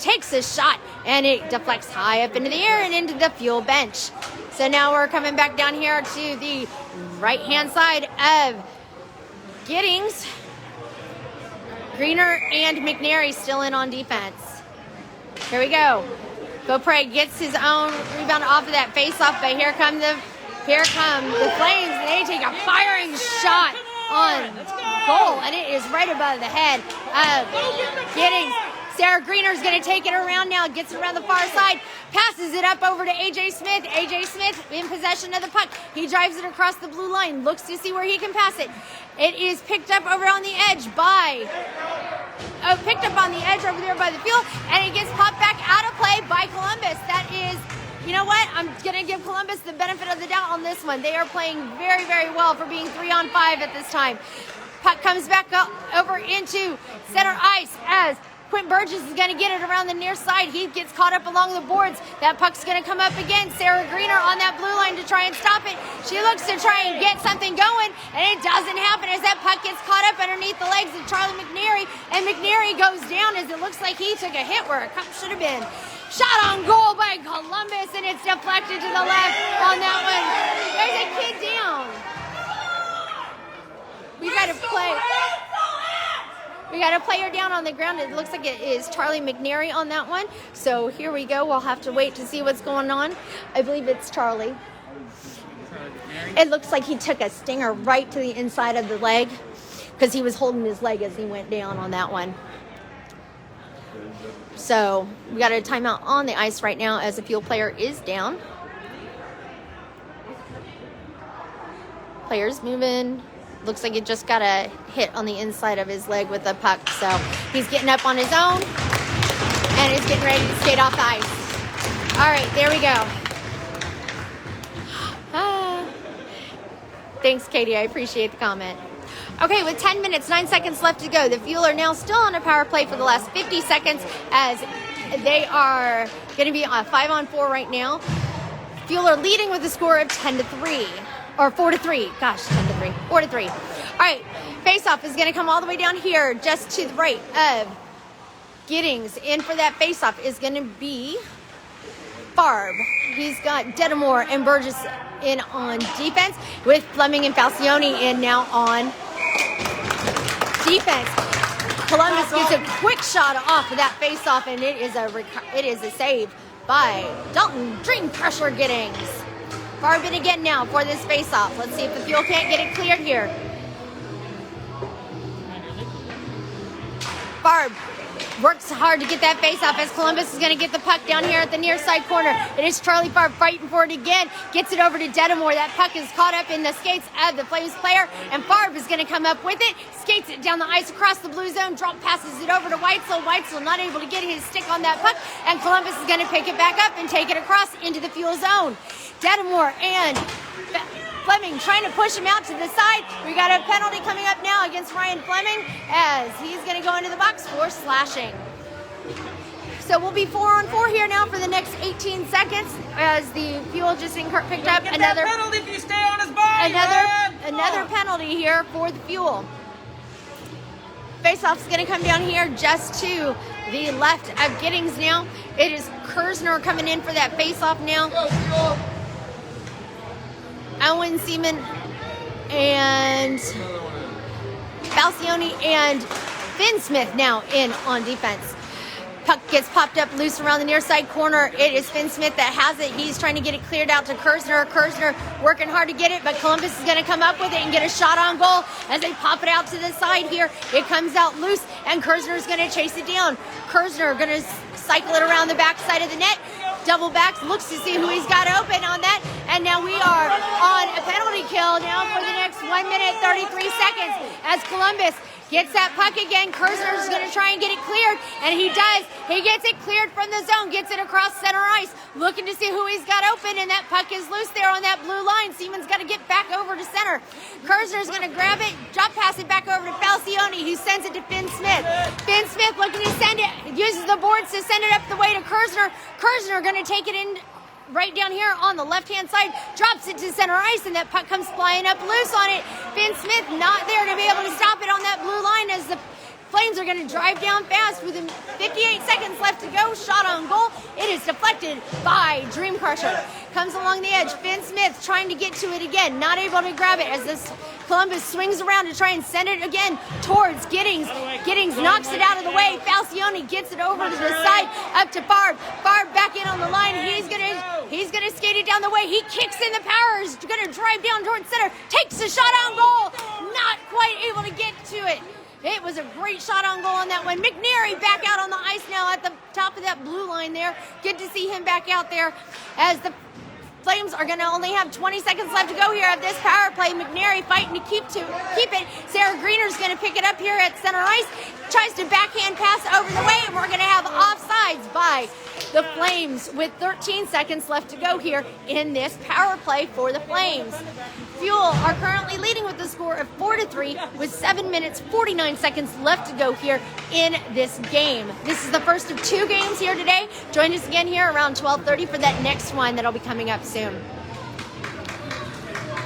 takes a shot, and it deflects high up into the air and into the fuel bench. So now we're coming back down here to the right-hand side of Giddings. Greener and McNary still in on defense. Here we go. Beaupre gets his own rebound off of that face-off, but here come the Flames, and they take a firing shot on goal, and it is right above the head of Giddings. Sarah Greener's going to take it around now, gets it around the far side, passes it up over to A.J. Smith. A.J. Smith in possession of the puck. He drives it across the blue line, looks to see where he can pass it. It is picked up over on the edge over there by the field, and it gets popped back out of play by Columbus. That is, you know what? I'm going to give Columbus the benefit of the doubt on this one. They are playing very, very well for being 3-on-5 at this time. Puck comes back up over into center ice as Quint Burgess is going to get it around the near side. He gets caught up along the boards. That puck's going to come up again. Sarah Greener on that blue line to try and stop it. She looks to try and get something going, and it doesn't happen as that puck gets caught up underneath the legs of Charlie Mcnary, and McNary goes down as it looks like he took a hit where a cup should have been. Shot on goal by Columbus, and it's deflected to the left on that one. There's a kid down. We got to play. We got a player down on the ground. It looks like it is Charlie Mcnary on that one. So here we go. We'll have to wait to see what's going on. I believe it's Charlie. It looks like he took a stinger right to the inside of the leg because he was holding his leg as he went down on that one. So we got a timeout on the ice right now as the fuel player is down. Player's moving. Looks like it just got a hit on the inside of his leg with the puck. So he's getting up on his own and he's getting ready to skate off the ice. All right, there we go. Thanks, Katie. I appreciate the comment. Okay, with 10 minutes, 9 seconds left to go, the Fuel are now still on a power play for the last 50 seconds as they are going to be on 5-on-4 right now. Fuel are leading with a score of 10-3. Or 4-3. Gosh, 10-3. 4-3. All right, face-off is going to come all the way down here just to the right of Giddings. In for that face-off is going to be Farb. He's got Detamore and Burgess in on defense, with Fleming and Falcione in now on defense. Columbus gets a quick shot off of that face-off, and it is a save by Dalton Dream Crusher Giddings. Farb in again now for this face-off. Let's see if the Fuel can't get it cleared here. Farb works hard to get that face off as Columbus is going to get the puck down here at the near side corner. It is Charlie Farb fighting for it again. Gets it over to Detamore. That puck is caught up in the skates of the Flames player, and Farb is going to come up with it. Skates it down the ice across the blue zone. Drop passes it over to Whitesell. Whitesell not able to get his stick on that puck, and Columbus is going to pick it back up and take it across into the Fuel zone. Detamore and Fleming trying to push him out to the side. We got a penalty coming up now against Ryan Fleming as he's going to go into the box for slashing. So we'll be 4-on-4 here now for the next 18 seconds as the Fuel just picked up another penalty if you stay on his body. Another penalty here for the Fuel. Faceoff's going to come down here just to the left of Giddings now. It is Kirzner coming in for that faceoff now. Owen Seaman and Falcione and Finn Smith now in on defense. Puck gets popped up loose around the near side corner. It is Finn Smith that has it. He's trying to get it cleared out to Kirzner. Kirzner working hard to get it, but Columbus is going to come up with it and get a shot on goal as they pop it out to the side here. It comes out loose, and Kirzner is going to chase it down. Kirzner going to cycle it around the back side of the net. Double backs, looks to see who he's got open on that. And now we are on a penalty kill now for the next 1 minute, 33 seconds as Columbus gets that puck again. Kirzner is going to try and get it cleared, and he does. He gets it cleared from the zone, gets it across center ice, looking to see who he's got open, and that puck is loose there on that blue line. Seaman's got to get back over to center. Kirzner's going to grab it, drop pass it back over to Falcione, who sends it to Finn Smith. Finn Smith looking to send it, uses the boards to send it up the way to Kirzner. Kirzner going to take it in right down here on the left-hand side, drops it to center ice, and that puck comes flying up loose on it. Finn Smith not there to be able to stop it on that blue line as the Flames are going to drive down fast with 58 seconds left to go. Shot on goal. It is deflected by Dream Crusher. Comes along the edge. Finn Smith trying to get to it again. Not able to grab it as this Columbus swings around to try and send it again towards Giddings. Giddings knocks it out of the way. Falcione gets it over to the side up to Farb. Farb back in on the line. He's gonna skate it down the way. He kicks in the power. He's gonna drive down towards center. Takes a shot on goal. Not quite able to get to it. It was a great shot on goal on that one. Mcnary back out on the ice now at the top of that blue line there. Good to see him back out there as the Flames are going to only have 20 seconds left to go here of this power play. Mcnary fighting to keep it. Sarah Greener's going to pick it up here at center ice. Tries to backhand pass over the way, and we're going to have offsides by the Flames with 13 seconds left to go here in this power play for the Flames. Fuel are currently leading with the score of 4-3 with 7 minutes, 49 seconds left to go here in this game. This is the first of 2 games here today. Join us again here around 12:30 for that next one that'll be coming up soon.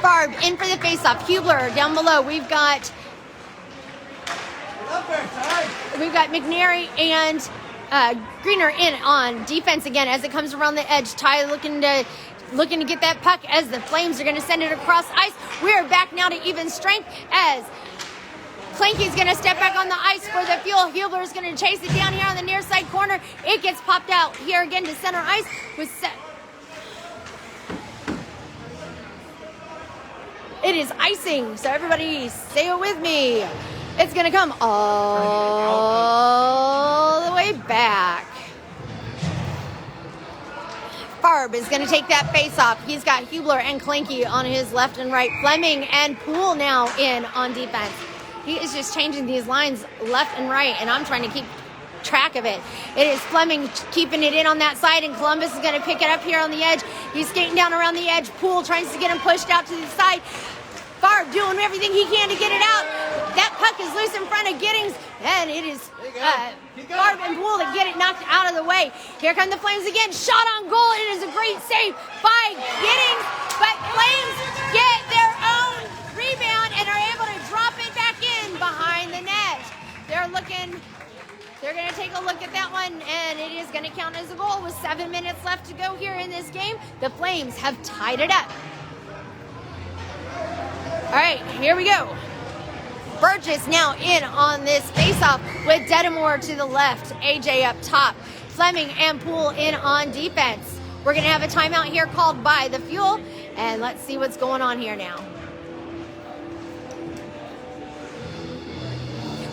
Farb in for the faceoff. Hublar down below. We've got Mcnary and Greener in on defense again as it comes around the edge. Ty looking to get that puck as the Flames are going to send it across ice. We are back now to even strength as Kleinke's going to step back on the ice for the Fuel. Hubler is going to chase it down here on the near side corner. It gets popped out here again to center ice with It is icing, so everybody say it with me. It's going to come all the way back. Farb is going to take that face off. He's got Hublar and Kleinke on his left and right. Fleming and Poole now in on defense. He is just changing these lines left and right, and I'm trying to keep track of it. It is Fleming keeping it in on that side, and Columbus is going to pick it up here on the edge. He's skating down around the edge. Poole tries to get him pushed out to the side. Farb doing everything he can to get it out. That puck is loose in front of Giddings, and it is Farb and Poole to get it knocked out of the way. Here come the Flames again. Shot on goal. It is a great save by Giddings, but Flames get their own rebound and are able to drop it back in behind the net. They're going to take a look at that one, and it is going to count as a goal with 7 minutes left to go here in this game. The Flames have tied it up. All right, here we go. Burgess now in on this face-off with Detamore to the left, AJ up top, Fleming and Poole in on defense. We're going to have a timeout here called by the Fuel, and let's see what's going on here now.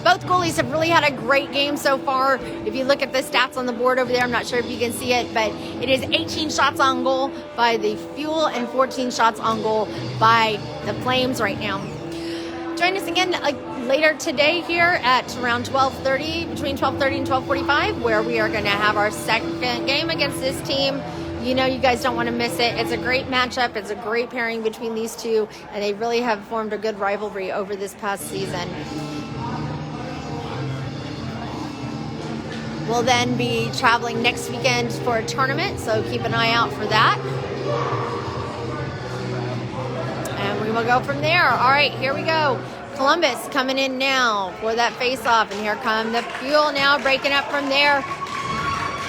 Both goalies have really had a great game so far. If you look at the stats on the board over there, I'm not sure if you can see it, but it is 18 shots on goal by the Fuel and 14 shots on goal by the Flames right now. Join us again later today here at around 12:30, between 12:30 and 12:45, where we are going to have our second game against this team. You know, you guys don't want to miss it. It's a great matchup. It's a great pairing between these two, and they really have formed a good rivalry over this past season. We'll then be traveling next weekend for a tournament, so keep an eye out for that. And we will go from there. All right, here we go. Columbus coming in now for that face-off, and here come the Fuel now breaking up from there.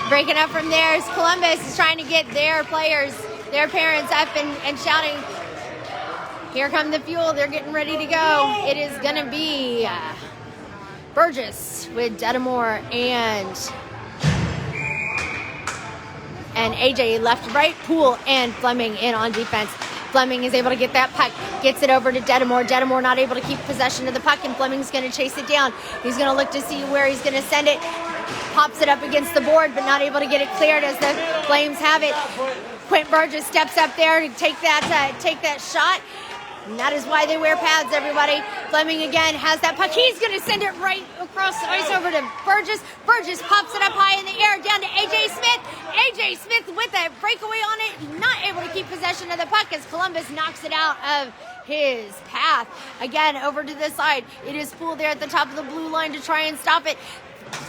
Breaking up from there is Columbus is trying to get their players, their parents up and shouting. Here come the Fuel. They're getting ready to go. It is going to be Burgess with Detamore and AJ left, right, Poole and Fleming in on defense. Fleming is able to get that puck, gets it over to Detamore. Detamore not able to keep possession of the puck, and Fleming's going to chase it down. He's going to look to see where he's going to send it. Pops it up against the board, but not able to get it cleared as the Flames have it. Quint Burgess steps up there to take that shot. And that is why they wear pads, everybody. Fleming again has that puck. He's going to send it right across the ice over to Burgess. Burgess pops it up high in the air down to AJ Smith. AJ Smith with a breakaway on it. Not able to keep possession of the puck as Columbus knocks it out of his path. Again, over to the side. It is Poole there at the top of the blue line to try and stop it.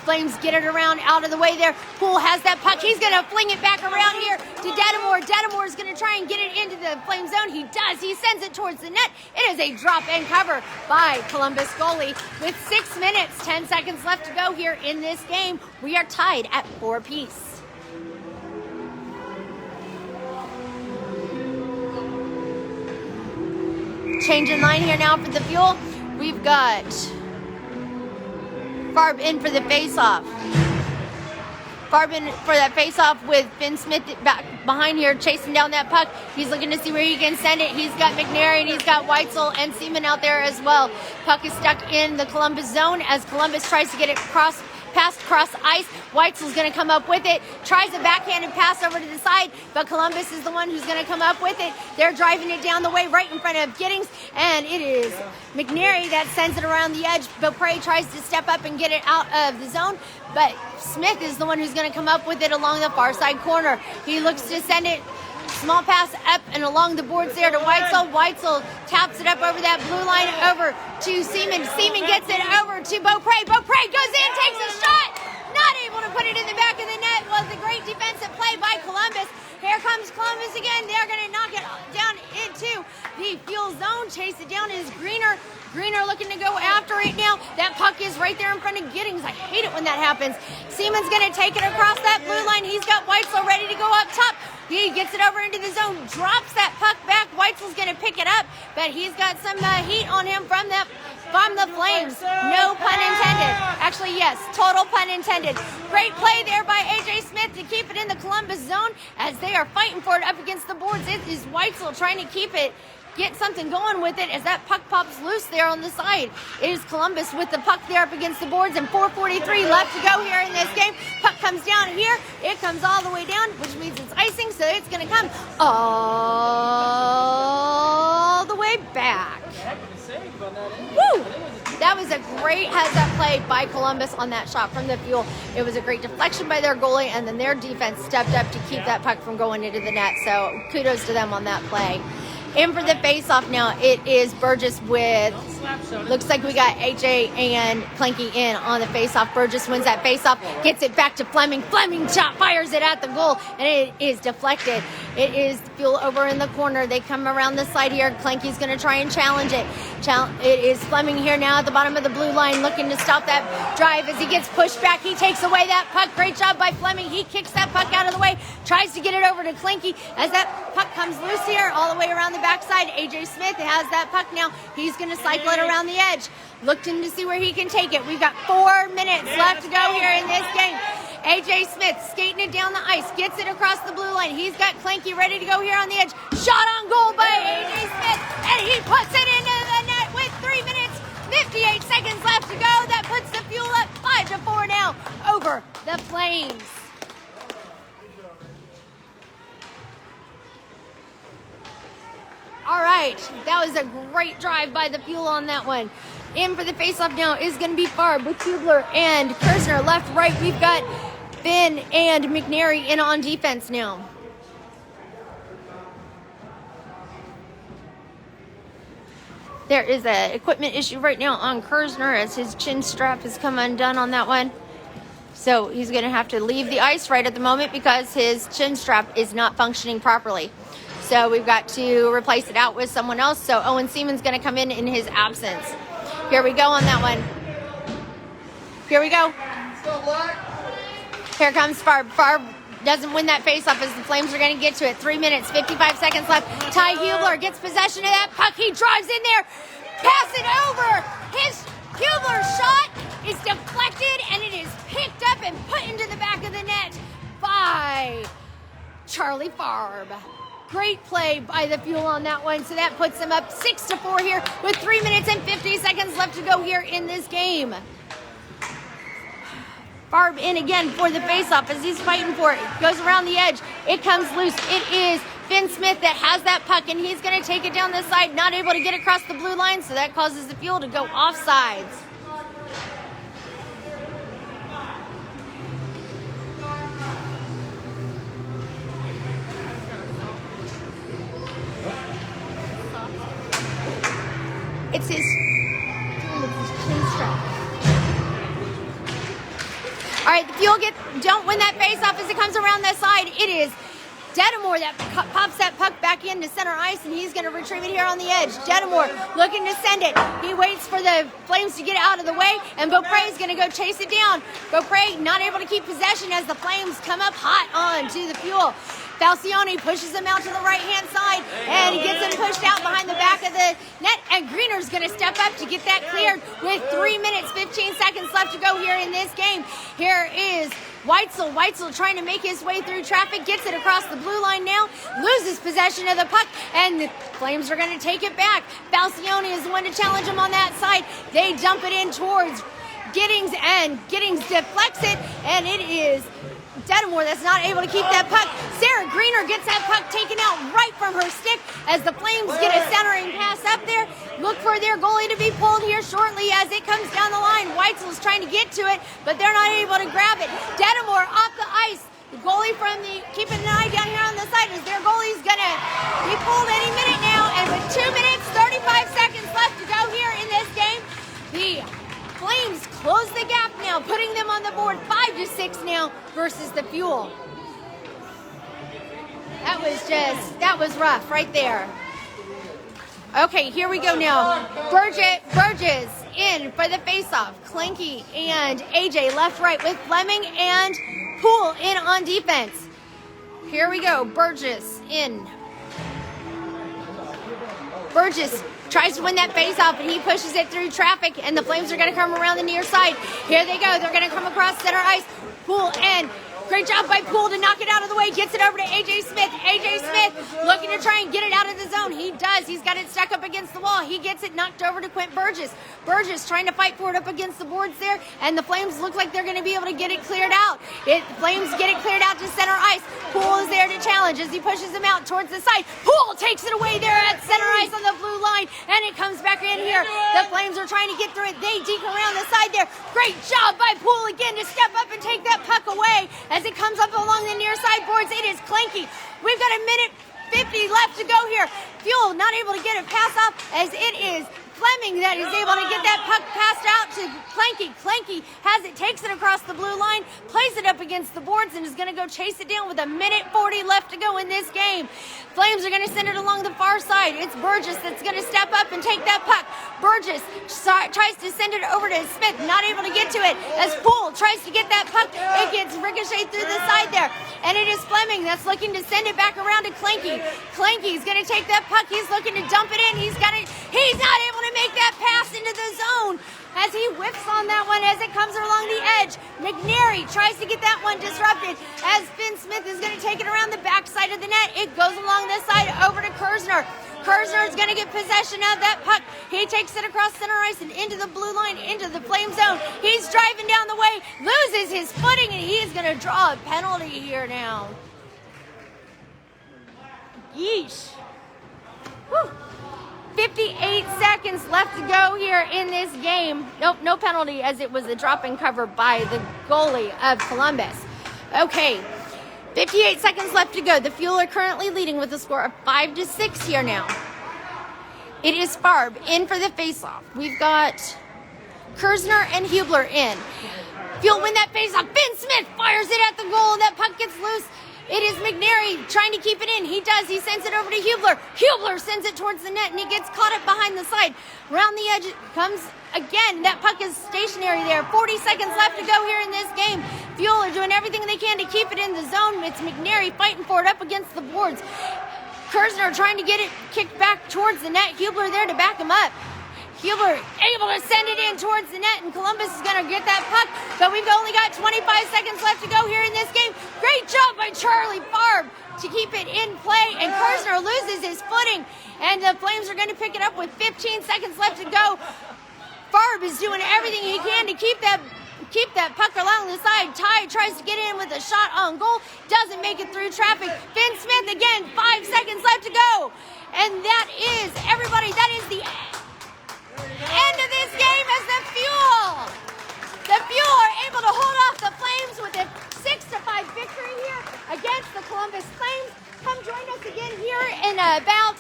Flames get it around out of the way there. Poole has that puck. He's going to fling it back around here to Detamore. Detamore is going to try and get it into the Flame zone. He does. He sends it towards the net. It is a drop and cover by Columbus goalie. With 6 minutes, 10 seconds left to go here in this game, we are tied at 4 apiece. Change in line here now for the Fuel. We've got Farb in for the face-off. Farb in for that face-off with Finn Smith back behind here chasing down that puck. He's looking to see where he can send it. He's got McNary and he's got Whitesell and Seaman out there as well. Puck is stuck in the Columbus zone as Columbus tries to get it past cross ice. Whitesell's going to come up with it. Tries a backhanded pass over to the side, but Columbus is the one who's going to come up with it. They're driving it down the way right in front of Giddings, and it is McNary that sends it around the edge. Beaupre tries to step up and get it out of the zone, but Smith is the one who's going to come up with it along the far side corner. He looks to send it. Small pass up and along the boards there to Whitesell. Whitesell taps it up over that blue line over to Seaman. Seaman gets it over to Beaupre. Beaupre goes in, takes a shot. Not able to put it in the back of the net. Was a great defensive play by Columbus. Here comes Columbus again. They're going to knock it down into the Fuel zone. Chase it down is Greener. Greener looking to go after it now. That puck is right there in front of Giddings. I hate it when that happens. Seaman's going to take it across that blue line. He's got Whitesell ready to go up top. He gets it over into the zone, drops that puck back. Whitesell's going to pick it up, but he's got some heat on him from the Flames. No pun intended. Actually, yes, total pun intended. Great play there by AJ Smith to keep it in the Columbus zone as they are fighting for it up against the boards. It is Whitesell trying to keep it, get something going with it as that puck pops loose there on the side. It is Columbus with the puck there up against the boards and 4:43 left to go here in this game. Puck comes down here. It comes all the way down, which means it's icing, so it's going to come all the way back. Woo! That was a great heads-up play by Columbus on that shot from the Fuel. It was a great deflection by their goalie, and then their defense stepped up to keep that puck from going into the net, so kudos to them on that play. In for the face-off now, it is Burgess with Looks like we got AJ and Kleinke in on the face-off. Burgess wins that face-off, gets it back to Fleming. Fleming shot fires it at the goal, and it is deflected. It is Fuel over in the corner. They come around the side here. Kleinke's going to try and challenge it. It is Fleming here now at the bottom of the blue line, looking to stop that drive as he gets pushed back. He takes away that puck. Great job by Fleming. He kicks that puck out of the way, tries to get it over to Kleinke as that puck comes loose here all the way around the backside. AJ Smith has that puck now. He's going to cycle it around the edge, looking to see where he can take it. We've got 4 minutes left to go here in this game. AJ Smith skating it down the ice, gets it across the blue line. He's got Kleinke ready to go here on the edge. Shot on goal by AJ Smith, and he puts it into the net with 3 minutes, 58 seconds left to go. That puts the Fuel up 5-4 now over the Flames. All right, that was a great drive by the Fuel on that one. In for the faceoff now is going to be Farb with Hublar and Kirzner left, right. We've got Finn and McNary in on defense now. There is an equipment issue right now on Kirzner as his chin strap has come undone on that one. So he's going to have to leave the ice right at the moment because his chin strap is not functioning properly. So we've got to replace it out with someone else. So Owen Seaman's going to come in his absence. Here we go on that one. Here we go. Here comes Farb. Farb doesn't win that faceoff as the Flames are going to get to it. 3 minutes, 55 seconds left. Ty Hublar gets possession of that puck. He drives in there. Pass it over. His Hublar shot is deflected, and it is picked up and put into the back of the net by Charlie Farb. Great play by the Fuel on that one. So that puts them up 6-4 here with 3 minutes and 50 seconds left to go here in this game. Farb in again for the faceoff as he's fighting for it. Goes around the edge. It comes loose. It is Finn Smith that has that puck, and he's going to take it down this side. Not able to get across the blue line, so that causes the Fuel to go offsides. It's his chin strap. All right, the Fuel don't win that face-off as it comes around that side. It is Detamore that pops that puck back into center ice, and he's going to retrieve it here on the edge. Detamore looking to send it. He waits for the Flames to get out of the way, and Beaupre is going to go chase it down. Beaupre not able to keep possession as the Flames come up hot on to the Fuel. Falcione pushes him out to the right-hand side, and he gets him pushed out behind the back of the net, and Greener's going to step up to get that cleared with 3 minutes, 15 seconds left to go here in this game. Here is Whitesell. Whitesell trying to make his way through traffic, gets it across the blue line now, loses possession of the puck, and the Flames are going to take it back. Falcione is the one to challenge him on that side. They dump it in towards Giddings, and Giddings deflects it, and it is Detamore that's not able to keep that puck. Sarah Greener gets that puck taken out right from her stick as the Flames get a centering pass up there. Look for their goalie to be pulled here shortly as it comes down the line. Whitesell's trying to get to it, but they're not able to grab it. Detamore off the ice. The goalie keeping an eye down here on the side as their goalie's gonna be pulled any minute now. And with 2 minutes, 35 seconds left to go here in this game, the Flames close the gap now, putting them on the board 5-6 now versus the Fuel. That was rough right there. Okay, here we go now. Burgess in for the faceoff. Kleinke and AJ left, right with Fleming and Poole in on defense. Here we go. Burgess in. Burgess tries to win that faceoff, and he pushes it through traffic, and the Flames are going to come around the near side. Here they go. They're going to come across center ice. Poole, and great job by Poole to knock it out of the way. Gets it over to AJ Smith. AJ Smith looking to try and get it out of the zone. He does. He's got it stuck up against the wall. He gets it knocked over to Quint Burgess. Burgess trying to fight for it up against the boards there, and the Flames look like they're going to be able to get it cleared out. The Flames get it cleared out to center ice. Poole is there to challenge as he pushes him out towards the side. Poole takes it away there at center ice on the blue line, and it comes back in here. The Flames are trying to get through it. They deke around the side there. Great job by Poole again to step up and take that puck away as it comes up along the near side boards. It is Kleinke. We've got 1 minute 50 left to go here. Fuel not able to get a pass off as it is Fleming that is able to get that puck passed out to Kleinke. Kleinke has it, takes it across the blue line, plays it up against the boards, and is going to go chase it down with 1:40 left to go in this game. Flames are going to send it along the far side. It's Burgess that's going to step up and take that puck. Burgess tries to send it over to Smith, not able to get to it. As Poole tries to get that puck, it gets ricocheted through the side there. And it is Fleming that's looking to send it back around to Kleinke. Kleinke's going to take that puck. He's looking to dump it in. He's not able to make that pass into the zone as he whiffs on that one as it comes along the edge. McNary tries to get that one disrupted as Finn Smith is going to take it around the backside of the net. It goes along this side over to Kirzner. Kirzner is going to get possession of that puck. He takes it across center ice and into the blue line, into the flame zone. He's driving down the way, loses his footing, and he is going to draw a penalty here now. Yeesh. Whew. 58 seconds left to go here in this game. Nope, no penalty as it was a drop and cover by the goalie of Columbus. Okay, 58 seconds left to go. The Fuel are currently leading with a score of 5-6 here now. It is Farb in for the faceoff. We've got Kirzner and Hublar in. Fuel win that faceoff. Ben Smith fires it at the goal. That puck gets loose. It is McNary trying to keep it in. He does. He sends it over to Hublar. Hublar sends it towards the net, and he gets caught up behind the side. Around the edge it comes again. That puck is stationary there. 40 seconds left to go here in this game. Fuel are doing everything they can to keep it in the zone. It's McNary fighting for it up against the boards. Kirzner trying to get it kicked back towards the net. Hublar there to back him up. Hublar able to send it in towards the net, and Columbus is going to get that puck, but we've only got 25 seconds left to go here in this game. Great job by Charlie Farb to keep it in play, and Kirzner loses his footing, and the Flames are going to pick it up with 15 seconds left to go. Farb is doing everything he can to keep that puck along the side. Ty tries to get in with a shot on goal, doesn't make it through traffic. Finn Smith again, 5 seconds left to go, and that is everybody. That is the end of this game as the Fuel are able to hold off the Flames with a 6-5 victory here against the Columbus Flames. Come join us again here in about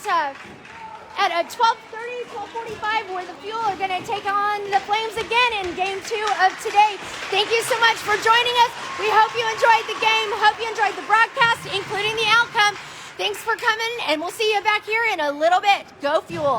at 12:30, 12:45, where the Fuel are going to take on the Flames again in Game 2 of today. Thank you so much for joining us. We hope you enjoyed the game. Hope you enjoyed the broadcast, including the outcome. Thanks for coming, and we'll see you back here in a little bit. Go Fuel!